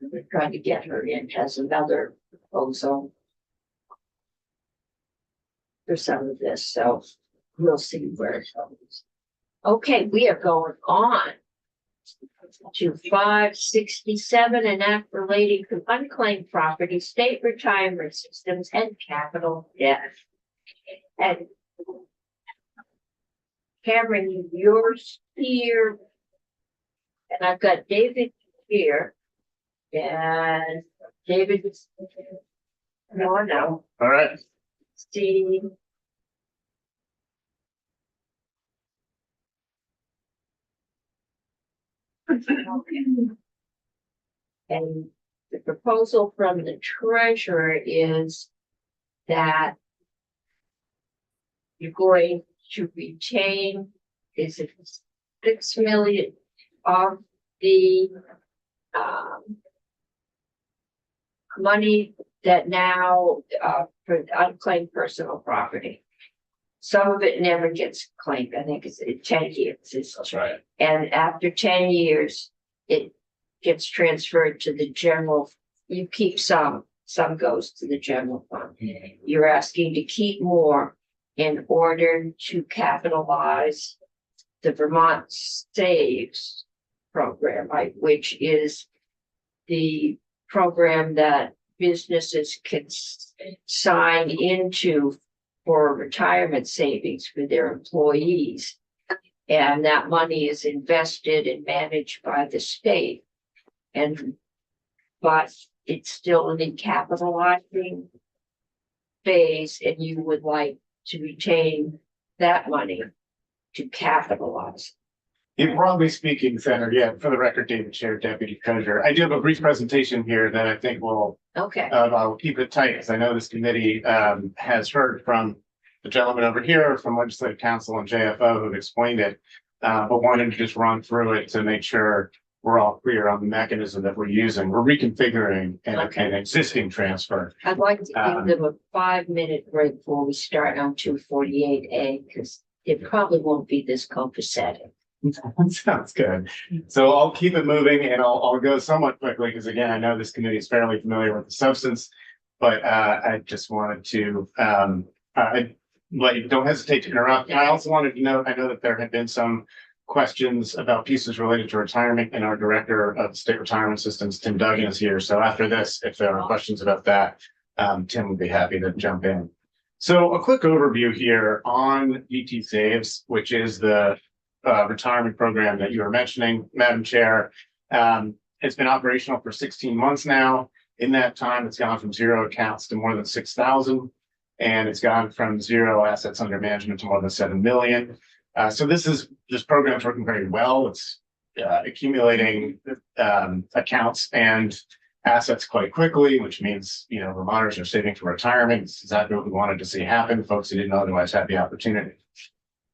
We're trying to get her in, has another proposal. For some of this, so we'll see where it goes. Okay, we are going on. To 567, an act relating to unclaimed property, state retirement systems and capital debt. And Cameron, yours here. And I've got David here. And David. No. All right. Steve. And the proposal from the treasurer is that you're going to retain, is it 6 million of the money that now for unclaimed personal property. Some of it never gets claimed. I think it's 10 years. That's right. And after 10 years, it gets transferred to the general. You keep some goes to the general fund. You're asking to keep more in order to capitalize the Vermont Saves program, right, which is the program that businesses can sign into for retirement savings for their employees. And that money is invested and managed by the state. But it's still in the capitalizing phase, and you would like to retain that money to capitalize. Broadly speaking, Senator, yeah, for the record, David Chair, Deputy Treasurer. I do have a brief presentation here that I think will, Okay, I'll keep it tight, because I know this committee has heard from the gentleman over here from Legislative Council and JFO who've explained it, but wanted to just run through it to make sure we're all clear on the mechanism that we're using. We're reconfiguring an existing transfer. I'd like to give them a 5-minute break before we start on 248A, because it probably won't be this copacetic. Sounds good. So I'll keep it moving and I'll go somewhat quickly because again, I know this committee is fairly familiar with the substance, but I just wanted to don't hesitate to interrupt. And I also wanted to note, I know that there had been some questions about pieces related to retirement, and our director of state retirement systems, Tim Duggan, is here. So after this, if there are questions about that, Tim would be happy to jump in. So a quick overview here on VT Saves, which is the retirement program that you were mentioning, Madam Chair. It's been operational for 16 months now. In that time, it's gone from 0 accounts to more than 6,000, and it's gone from 0 assets under management to more than 7 million. So this program is working very well. It's accumulating accounts and assets quite quickly, which means, you know, Vermonters are saving for retirement. It's exactly what we wanted to see happen. Folks who didn't otherwise have the opportunity.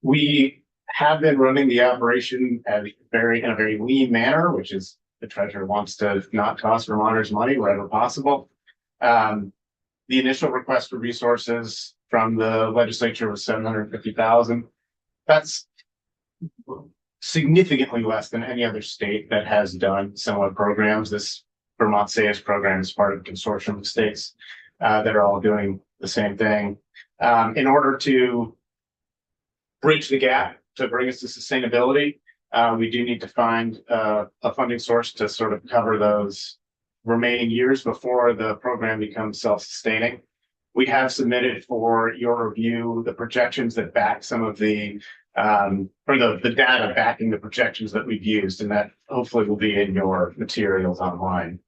We have been running the operation in a very lean manner, which is the treasurer wants to not cost Vermonters money wherever possible. The initial request for resources from the legislature was $750,000. That's significantly less than any other state that has done similar programs. This Vermont Saves program is part of a consortium of states that are all doing the same thing. In order to bridge the gap to bring us to sustainability, we do need to find a funding source to sort of cover those remaining years before the program becomes self-sustaining. We have submitted for your review the projections that back some of the the data backing the projections that we've used, and that hopefully will be in your materials online.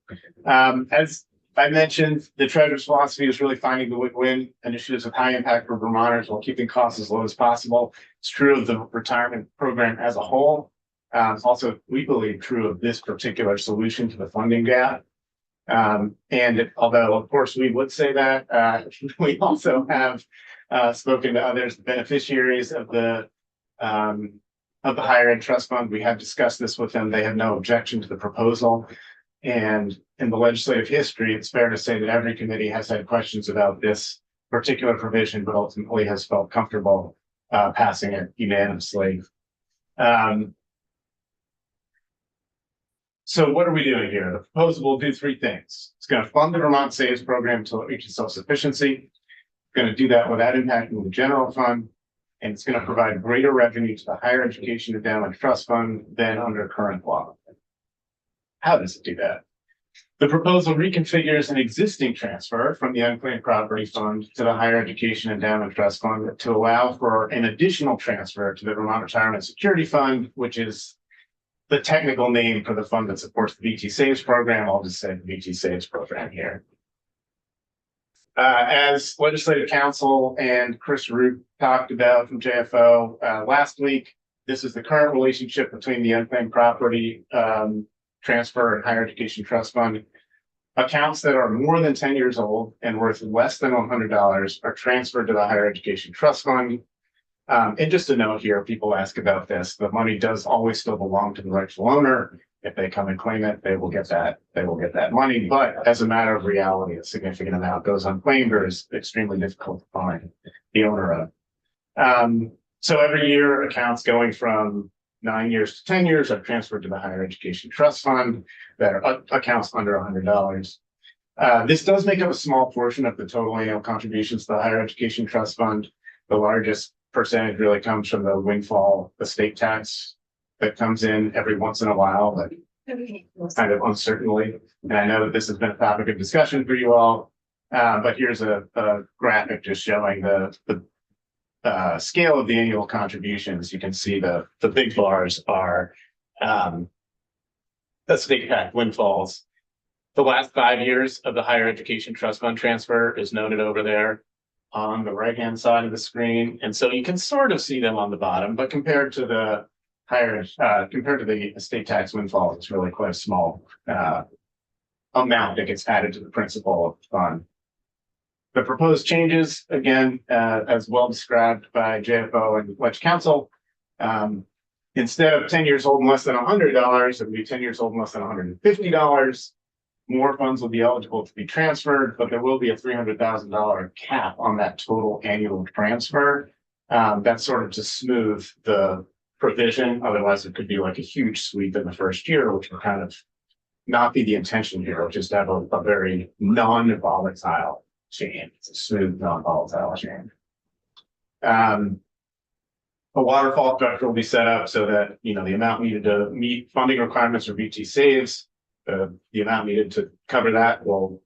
As I mentioned, the treasurer's philosophy is really finding the win-win initiatives of high impact for Vermonters while keeping costs as low as possible. It's true of the retirement program as a whole. It's also, we believe, true of this particular solution to the funding gap. And although, of course, we would say that, we also have spoken to others, the beneficiaries of the higher ed trust fund. We have discussed this with them. They have no objection to the proposal. And in the legislative history, it's fair to say that every committee has had questions about this particular provision, but ultimately has felt comfortable passing it unanimously. So what are we doing here? The proposal will do 3 things. It's going to fund the Vermont Saves program until it reaches self-sufficiency. It's going to do that without impacting the general fund. And it's going to provide greater revenue to the Higher Education Endowment Trust Fund than under current law. How does it do that? The proposal reconfigures an existing transfer from the Unclaimed Property Fund to the Higher Education Endowment Trust Fund to allow for an additional transfer to the Vermont Retirement Security Fund, which is the technical name for the fund that supports the VT Saves program. I'll just say the VT Saves program here. As Legislative Council and Chris Root talked about from JFO last week, this is the current relationship between the Unclaimed Property Transfer and Higher Education Trust Fund. Accounts that are more than 10 years old and worth less than $100 are transferred to the Higher Education Trust Fund. And just a note here, people ask about this, the money does always still belong to the rightful owner. If they come and claim it, they will get that money. But as a matter of reality, a significant amount goes unclaimed or is extremely difficult to find the owner of. So every year, accounts going from 9 years to 10 years are transferred to the Higher Education Trust Fund that are accounts under $100. This does make up a small portion of the total annual contributions to the Higher Education Trust Fund. The largest percentage really comes from the windfall estate tax that comes in every once in a while, but kind of uncertainly. And I know that this has been a topic of discussion for you all. But here's a graphic just showing the scale of the annual contributions. You can see the big bars are the state tax windfalls. The last 5 years of the higher education trust fund transfer is noted over there on the right-hand side of the screen. And so you can sort of see them on the bottom, but compared to the estate tax windfall, it's really quite a small amount that gets added to the principal of the fund. The proposed changes, again, as well described by JFO and Letch Council, instead of 10 years old and less than $100, it would be 10 years old and less than $150. More funds will be eligible to be transferred, but there will be a $300,000 cap on that total annual transfer. That's sort of to smooth the provision. Otherwise, it could be like a huge sweep in the first year, which would kind of not be the intention here, which is to have a very non-volatile chain. It's a smooth, non-volatile chain. A waterfall structure will be set up so that, you know, the amount needed to meet funding requirements for BT saves, the amount needed to cover that will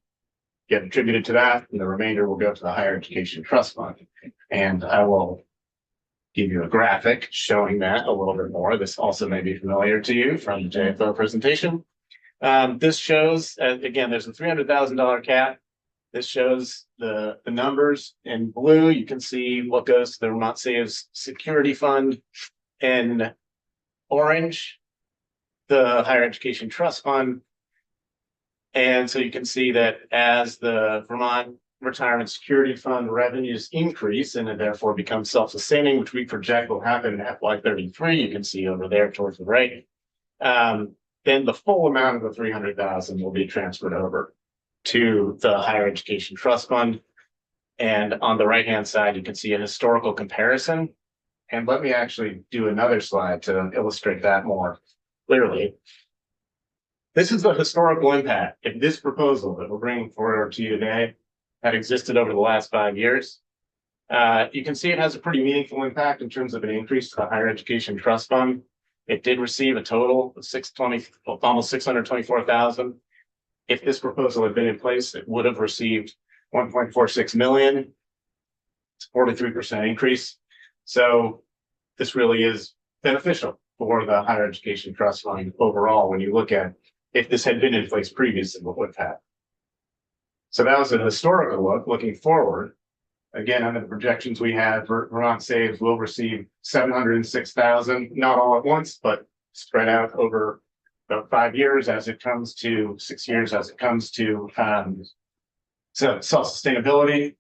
get attributed to that, and the remainder will go to the higher education trust fund. And I will give you a graphic showing that a little bit more. This also may be familiar to you from the JFO presentation. This shows, again, there's a $300,000 cap. This shows the numbers in blue. You can see what goes to the Vermont Saves Security Fund. In orange, the Higher Education Trust Fund. And so you can see that as the Vermont Retirement Security Fund revenues increase and it therefore becomes self-sustaining, which we project will happen in FY33, you can see over there towards the right, then the full amount of the $300,000 will be transferred over to the Higher Education Trust Fund. And on the right-hand side, you can see a historical comparison. And let me actually do another slide to illustrate that more clearly. This is the historical impact if this proposal that we're bringing forward to you today had existed over the last 5 years. You can see it has a pretty meaningful impact in terms of an increase to the Higher Education Trust Fund. It did receive a total of almost $624,000. If this proposal had been in place, it would have received $1.46 million. It's a 43% increase. So this really is beneficial for the Higher Education Trust Fund overall when you look at if this had been in place previously, what would have happened. So that was a historical look. Looking forward, again, under the projections we had, Vermont Saves will receive $706,000, not all at once, but spread out over about 5 years as it comes to 6 years as it comes to self-sustainability.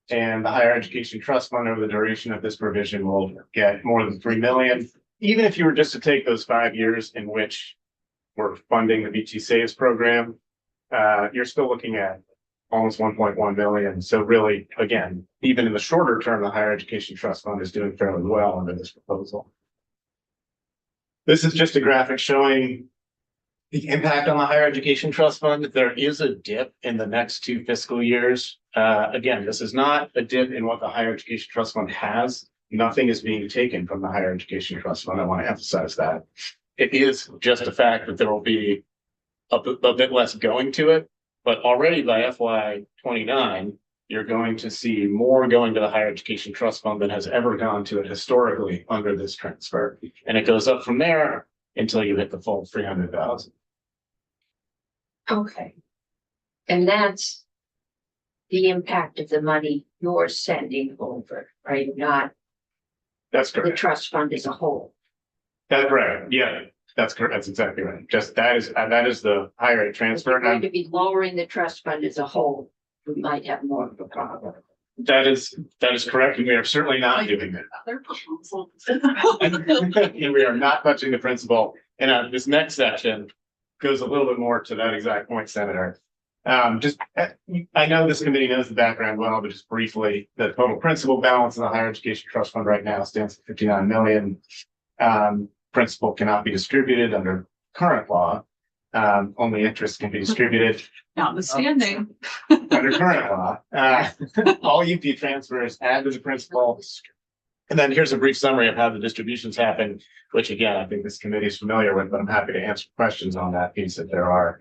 And the Higher Education Trust Fund over the duration of this provision will get more than $3 million. Even if you were just to take those 5 years in which we're funding the BT Saves program, you're still looking at almost 1.1 million. So really, again, even in the shorter term, the Higher Education Trust Fund is doing fairly well under this proposal. This is just a graphic showing the impact on the Higher Education Trust Fund. There is a dip in the next 2 fiscal years. Again, this is not a dip in what the Higher Education Trust Fund has. Nothing is being taken from the Higher Education Trust Fund. I want to emphasize that. It is just a fact that there will be a bit less going to it, but already by FY29, you're going to see more going to the Higher Education Trust Fund than has ever gone to it historically under this transfer. And it goes up from there until you hit the full 300,000. Okay. And that's the impact of the money you're sending over, right? Not That's the correct. trust fund as a whole. That's right. Yeah, that's correct. That's exactly right. Just that is the higher ed If transfer. you're going to be lowering the trust fund as a whole, we might have more of a problem. That is correct. And we are certainly not doing that. Other proposals. And we are not touching the principal. And this next section goes a little bit more to that exact point, Senator. I know this committee knows the background well, but just briefly, the total principal balance in the Higher Education Trust Fund right now stands at 59 million. Principal cannot be distributed under current law. Only interest can be distributed Notwithstanding. under current law. All UP transfers add to the principal. And then here's a brief summary of how the distributions happen, which again, I think this committee is familiar with, but I'm happy to answer questions on that piece if if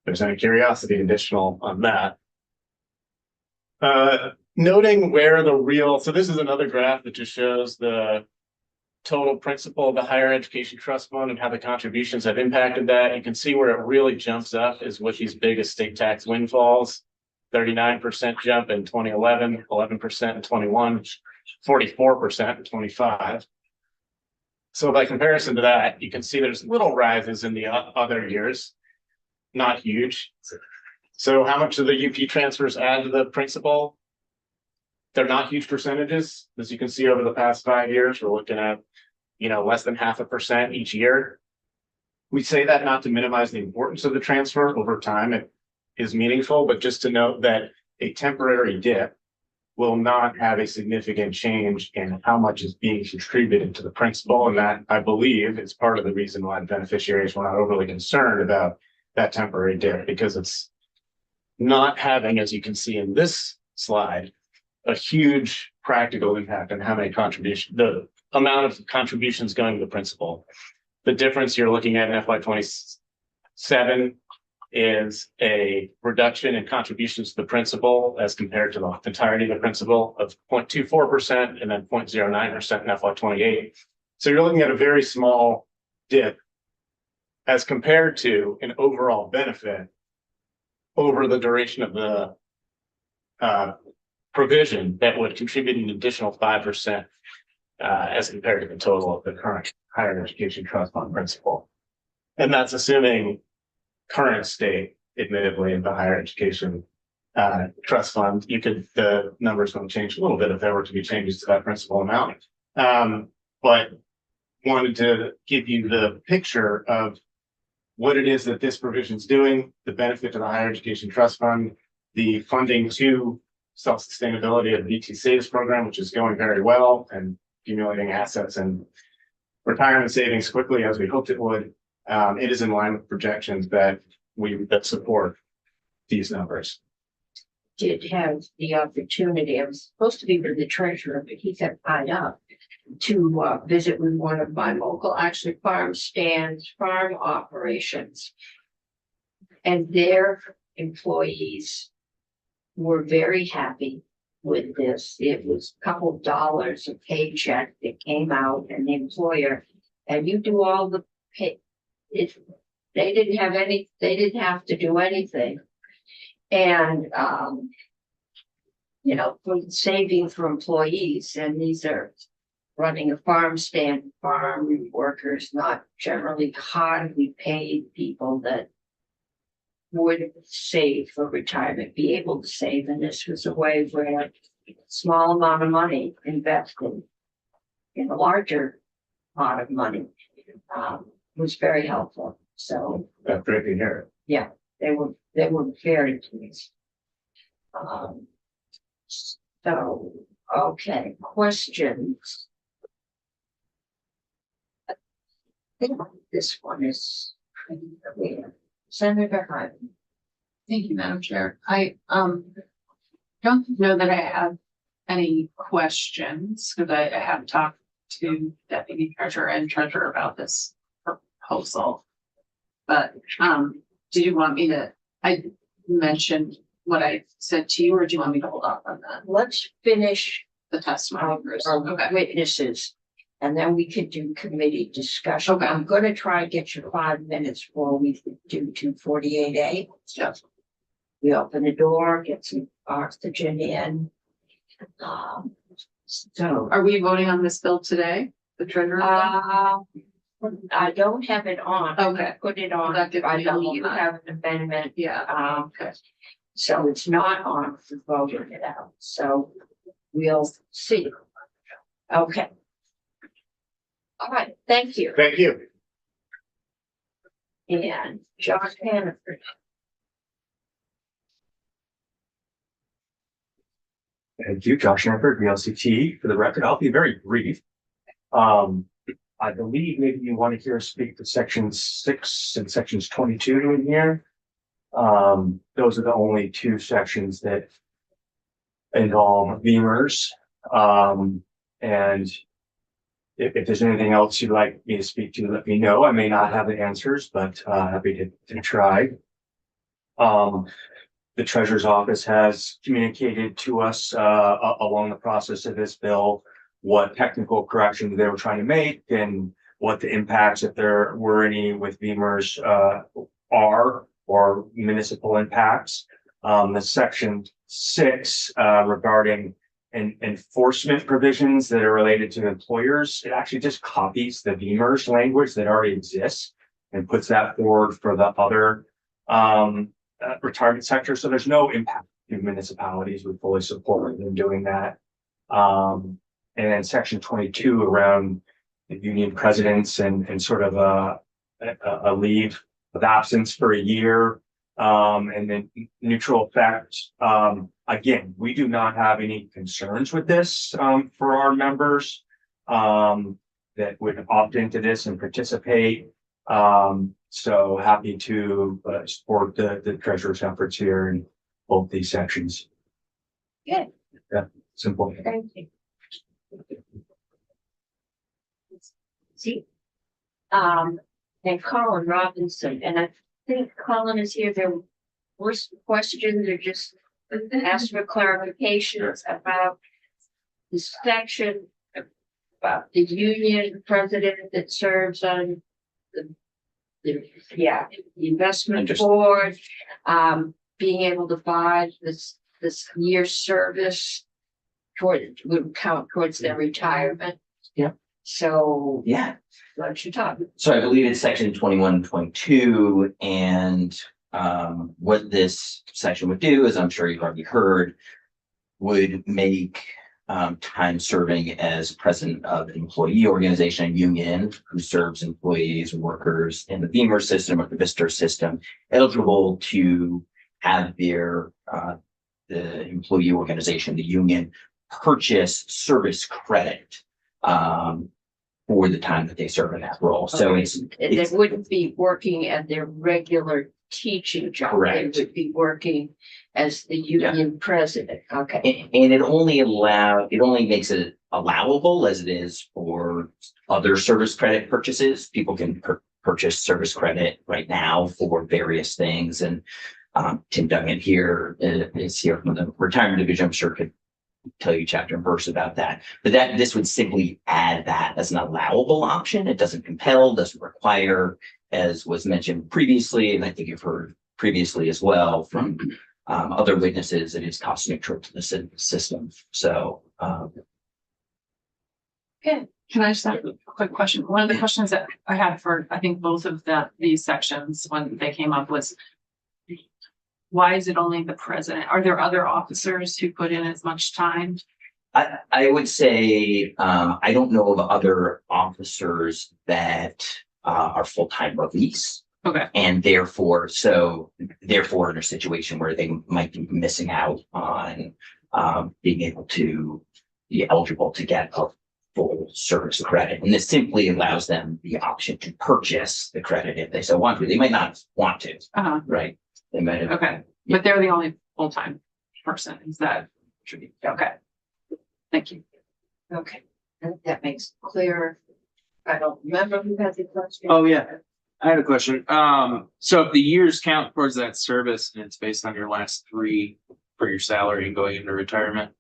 there's any curiosity additional on that. Noting where so this is another graph that just shows the total principal of the higher education trust fund and how the contributions have impacted that. You can see where it really jumps up is with these big estate tax windfalls. 39% jump in 2011, 11% in 21, 44% in 25. So by comparison to that, you can see there's little rises in the other years, not huge. So how much do the UP transfers add to the principal? They're not huge percentages. As you can see over the past 5 years, we're looking at, less than 0.5% each year. We say that not to minimize the importance of the transfer over time. It is meaningful, but just to note that a temporary dip will not have a significant change in how much is being contributed to the principal. And that, I believe, is part of the reason why the beneficiaries were not overly concerned about that temporary dip, because it's not having, as you can see in this slide, a huge practical impact on how many the amount of contributions going to the principal. The difference you're looking at in FY27 is a reduction in contributions to the principal as compared to the entirety of the principal of 0.24% and then 0.09% in FY28. So you're looking at a very small dip as compared to an overall benefit over the duration of the provision that would contribute an additional 5% as compared to the total of the current higher education trust fund principal. And that's assuming current state, admittedly, in the higher education trust fund. The numbers will change a little bit if there were to be changes to that principal amount. But wanted to give you the picture of what it is that this provision is doing, the benefit to the higher education trust fund, the funding to self-sustainability of the VT Saves program, which is going very well and accumulating assets and retirement savings quickly as we hoped it would. It is in line with projections that support these numbers. Did have the opportunity, I was supposed to be with the treasurer, but he got tied up, to visit with one of my local, actually farm stands, farm operations. And their employees were very happy with this. It was a couple of dollars a paycheck that came out, and the employer, and you do all the pay. They didn't have to do anything. And for saving for employees, and these are running a farm stand, farm workers, not generally hardly paid people that would save for retirement, be able to save. And this was a way where a small amount of money invested in a larger pot of money was very helpful. So That's great to hear. yeah, they were very pleased. So, okay, questions. I think this one is pretty clear. Senator Hyden. Thank you, Madam Chair. I don't know that I have any questions because I have talked to Deputy Treasurer and Treasurer about this proposal. But do you want me to, I mentioned what I said to you, or do you want me to hold off on that? Let's finish The testimony first. our Okay. witnesses, and then we could do committee discussion. Okay. I'm gonna try to get you 5 minutes before we do 248A. Yes. We open the door, get some oxygen in. So, Are we voting on this bill today? The treasurer? I don't have it on. Okay. Put it on. That gives I me a little believe you time. have an amendment. Yeah. Okay. So it's not on for voting it out. So we'll see. Okay. All right, thank you. Thank you. And John Hannaford. Thank you, Josh Hannaford, VLCT. For the record, I'll be very brief. I believe maybe you want to hear us speak to sections 6 and sections 22 in here. Those are the only 2 sections that involve Beamers. And if there's anything else you'd like me to speak to, let me know. I may not have the answers, but happy to try. The treasurer's office has communicated to us along the process of this bill what technical corrections they were trying to make and what the impacts, if there were any, with Beamer's are, or municipal impacts. The section 6 regarding enforcement provisions that are related to employers, it actually just copies the Beamer's language that already exists and puts that forward for the other retirement sector. So there's no impact to municipalities. We fully support them doing that. And then section 22 around the union presidents and sort of a leave of absence for a year. And then neutral effect. Again, we do not have any concerns with this for our members that would opt into this and participate. So happy to support the treasurer's efforts here in both these sections. Good. Yeah, simple. Thank you. See, and Colin Robinson, and I think Colin is here. There were some questions or just asked for clarifications about the section about the union president that serves on the investment board, being able to buy this year's service would count towards their retirement. Yeah. So Yeah. why don't you talk? So I believe it's section 21.22, and what this section would do, as I'm sure you've already heard, would make time serving as president of an employee organization, a union who serves employees and workers in the Beamer system or the Vistar system eligible to have their the employee organization, the union, purchase service credit for the time that they serve in that role. So They wouldn't be working at their regular teaching job. Correct. They would be working as the union president. Okay. and it only makes it allowable as it is for other service credit purchases. People can purchase service credit right now for various things. And Tim Duggan here is here from the retirement division. I'm sure could tell you chapter and verse about that. But this would simply add that as an allowable option. It doesn't compel, doesn't require, as was mentioned previously, and I think you've heard previously as well from other witnesses, it is cost neutral to the system. So Can I just have a quick question? One of the questions that I had for, I think both of these sections when they came up was, why is it only the president? Are there other officers who put in as much time? I would say I don't know of other officers that are full-time release. Okay. And therefore in a situation where they might be missing out on being able to be eligible to get a full service credit. And this simply allows them the option to purchase the credit if they so want to. They might not want to, right? They might have. Okay, but they're the only full-time person. Is that should be okay? Thank you. Okay. That makes it clearer. I don't remember who had the question. Oh, yeah. I had a question. So if the years count towards that service and it's based on your last 3 for your salary and going into retirement,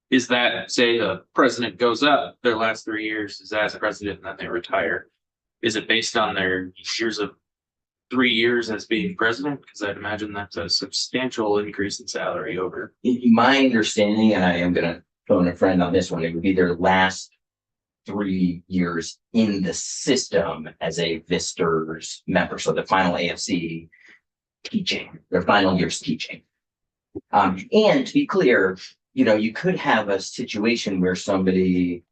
is that, say the president goes up their last 3 years is as president and then they retire? Is it based on their years of 3 years as being president? Because I'd imagine that's a substantial increase in salary over. My understanding, and I am going to phone a friend on this one, it would be their last 3 years in the system as a Vistar's member. So the final AFC teaching, their final year's teaching. And to be clear, you could have a situation where somebody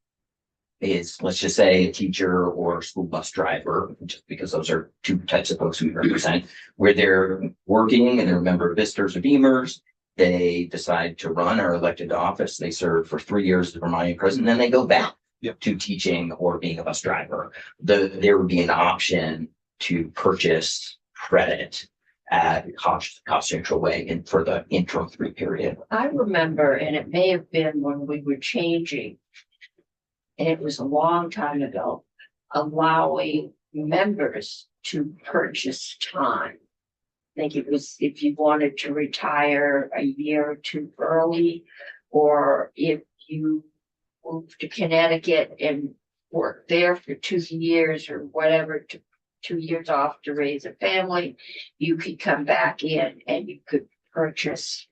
is, let's just say, a teacher or a school bus driver, just because those are 2 types of folks we represent, where they're working and they're a member of Vistar's or Beamer's. They decide to run or elected to office. They serve for 3 years as the Vermont president, then they go back to teaching or being a bus driver. There would be an option to purchase credit at cost neutral way and for the interim 3 period. I remember, and it may have been when we were changing and it was a long time ago, allowing members to purchase time. I think it was if you wanted to retire a year or two early, or if you moved to Connecticut and worked there for 2 years or whatever, to 2 years off to raise a family, you could come back in and you could purchase.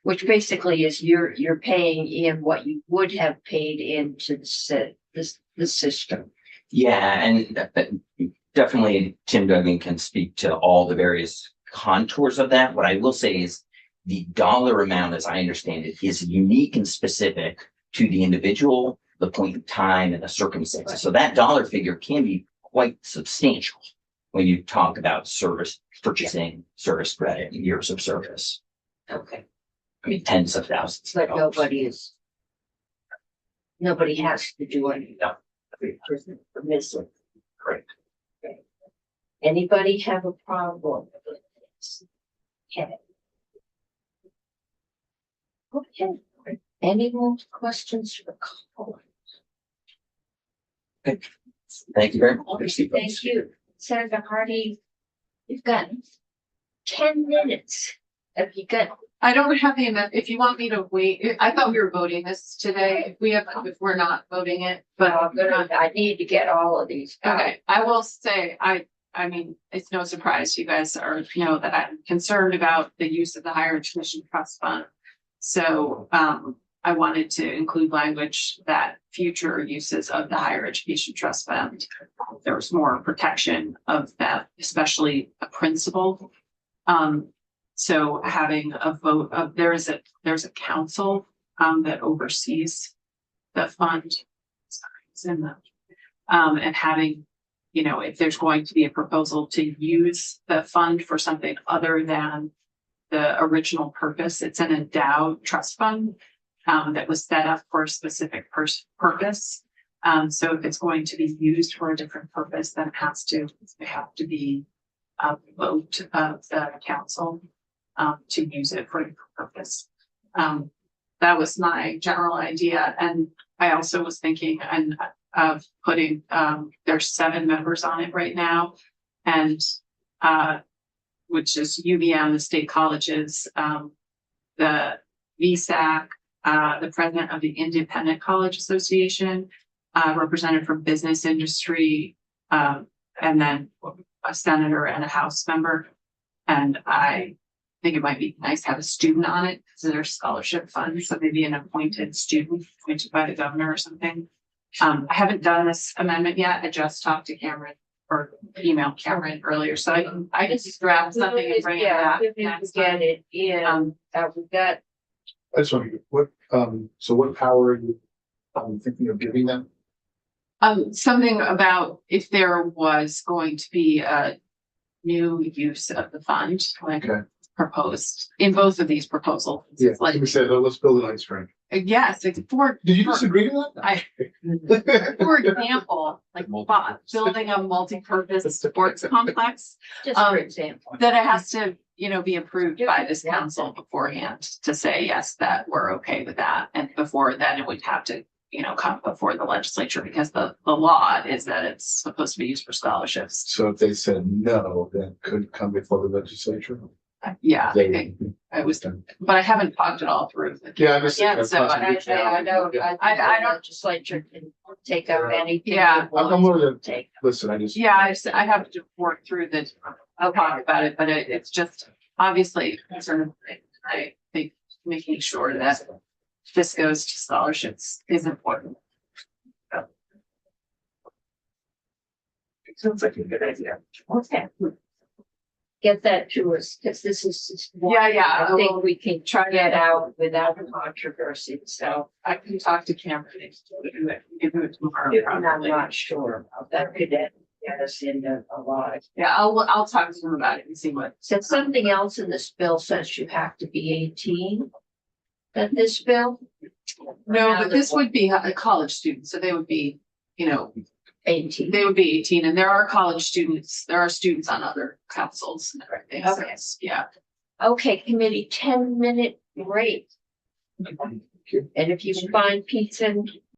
Which basically is you're paying in what you would have paid into the system. Yeah, and definitely Tim Duggan can speak to all the various contours of that. What I will say is the dollar amount, as I understand it, is unique and specific to the individual, the point of time and the circumstances. So that dollar figure can be quite substantial when you talk about service, purchasing service credit, years of service. Okay. I mean, tens of thousands. But nobody has to do anything. No. Permissive. Correct. Okay. Anybody have a problem with this? Okay. Okay. Any more questions for Colin? Thank you very much. Thank you. Senator Hardy, you've got 10 minutes. Have you got? I don't have the amendment. If you want me to wait, I thought we were voting this today. If we're not voting it, but I need to get all of these. okay, I will say, I mean, it's no surprise you guys know that I'm concerned about the use of the higher education trust fund. So, I wanted to include language that future uses of the higher education trust fund, there was more protection of that, especially a principal. So having a vote of, there's a council, that oversees the fund. Sorry, it's in the, and having, if there's going to be a proposal to use the fund for something other than the original purpose, it's an endowed trust fund, that was set up for a specific purpose. So if it's going to be used for a different purpose, then it have to be a vote of the council to use it for a purpose. That was my general idea. And I also was thinking of putting, there's 7 members on it right now. And which is UVM, the state colleges, the VSAC, the president of the Independent College Association, representative from business industry, and then a senator and a House member. And I think it might be nice to have a student on it because there's scholarship funds. So maybe an appointed student appointed by the governor or something. I haven't done this amendment yet. I just talked to Cameron or emailed Cameron earlier. So I can just grab something and bring it back. Next get it in. We've got. I just want to, what power are you thinking of giving them? Something about if there was going to be a new use of the fund, like Okay. proposed in both of these proposals. Yeah, It's like, we said, let's build an ice rink. yes, it's for, Did you disagree to that? for example, like building a multi-purpose sports complex, Just for example. that it has to, be approved by this council beforehand to say, yes, that we're okay with that. And before then it would have to, come before the legislature because the law is that it's supposed to be used for scholarships. So if they said no, then could come before the legislature? Yeah, I They- think I was, but I haven't talked it all through. Yeah, I just. Yeah, so I know, I don't- legislature can take up anything. Yeah. it wants I'm willing to take. Listen, I just. Yeah, I have to work through the, I'll talk about it, but it's just obviously concerned. I think making sure that this goes to scholarships is important. It sounds like a good idea. Okay. Get that to us, because this is just. Yeah, I I think will we can try it out without controversy, so I can talk to Cameron. Give it tomorrow. I'm probably. not sure. That could get us into a lot. Yeah, I'll talk to him about it and see what. Said something else in this bill says you have to be 18. That this bill? No, but this would be a college student, so they would be, 18. they would be 18, and there are college students, there are students on other councils and everything. So Okay. yeah. Okay, committee, 10-minute break. And if you find pizza and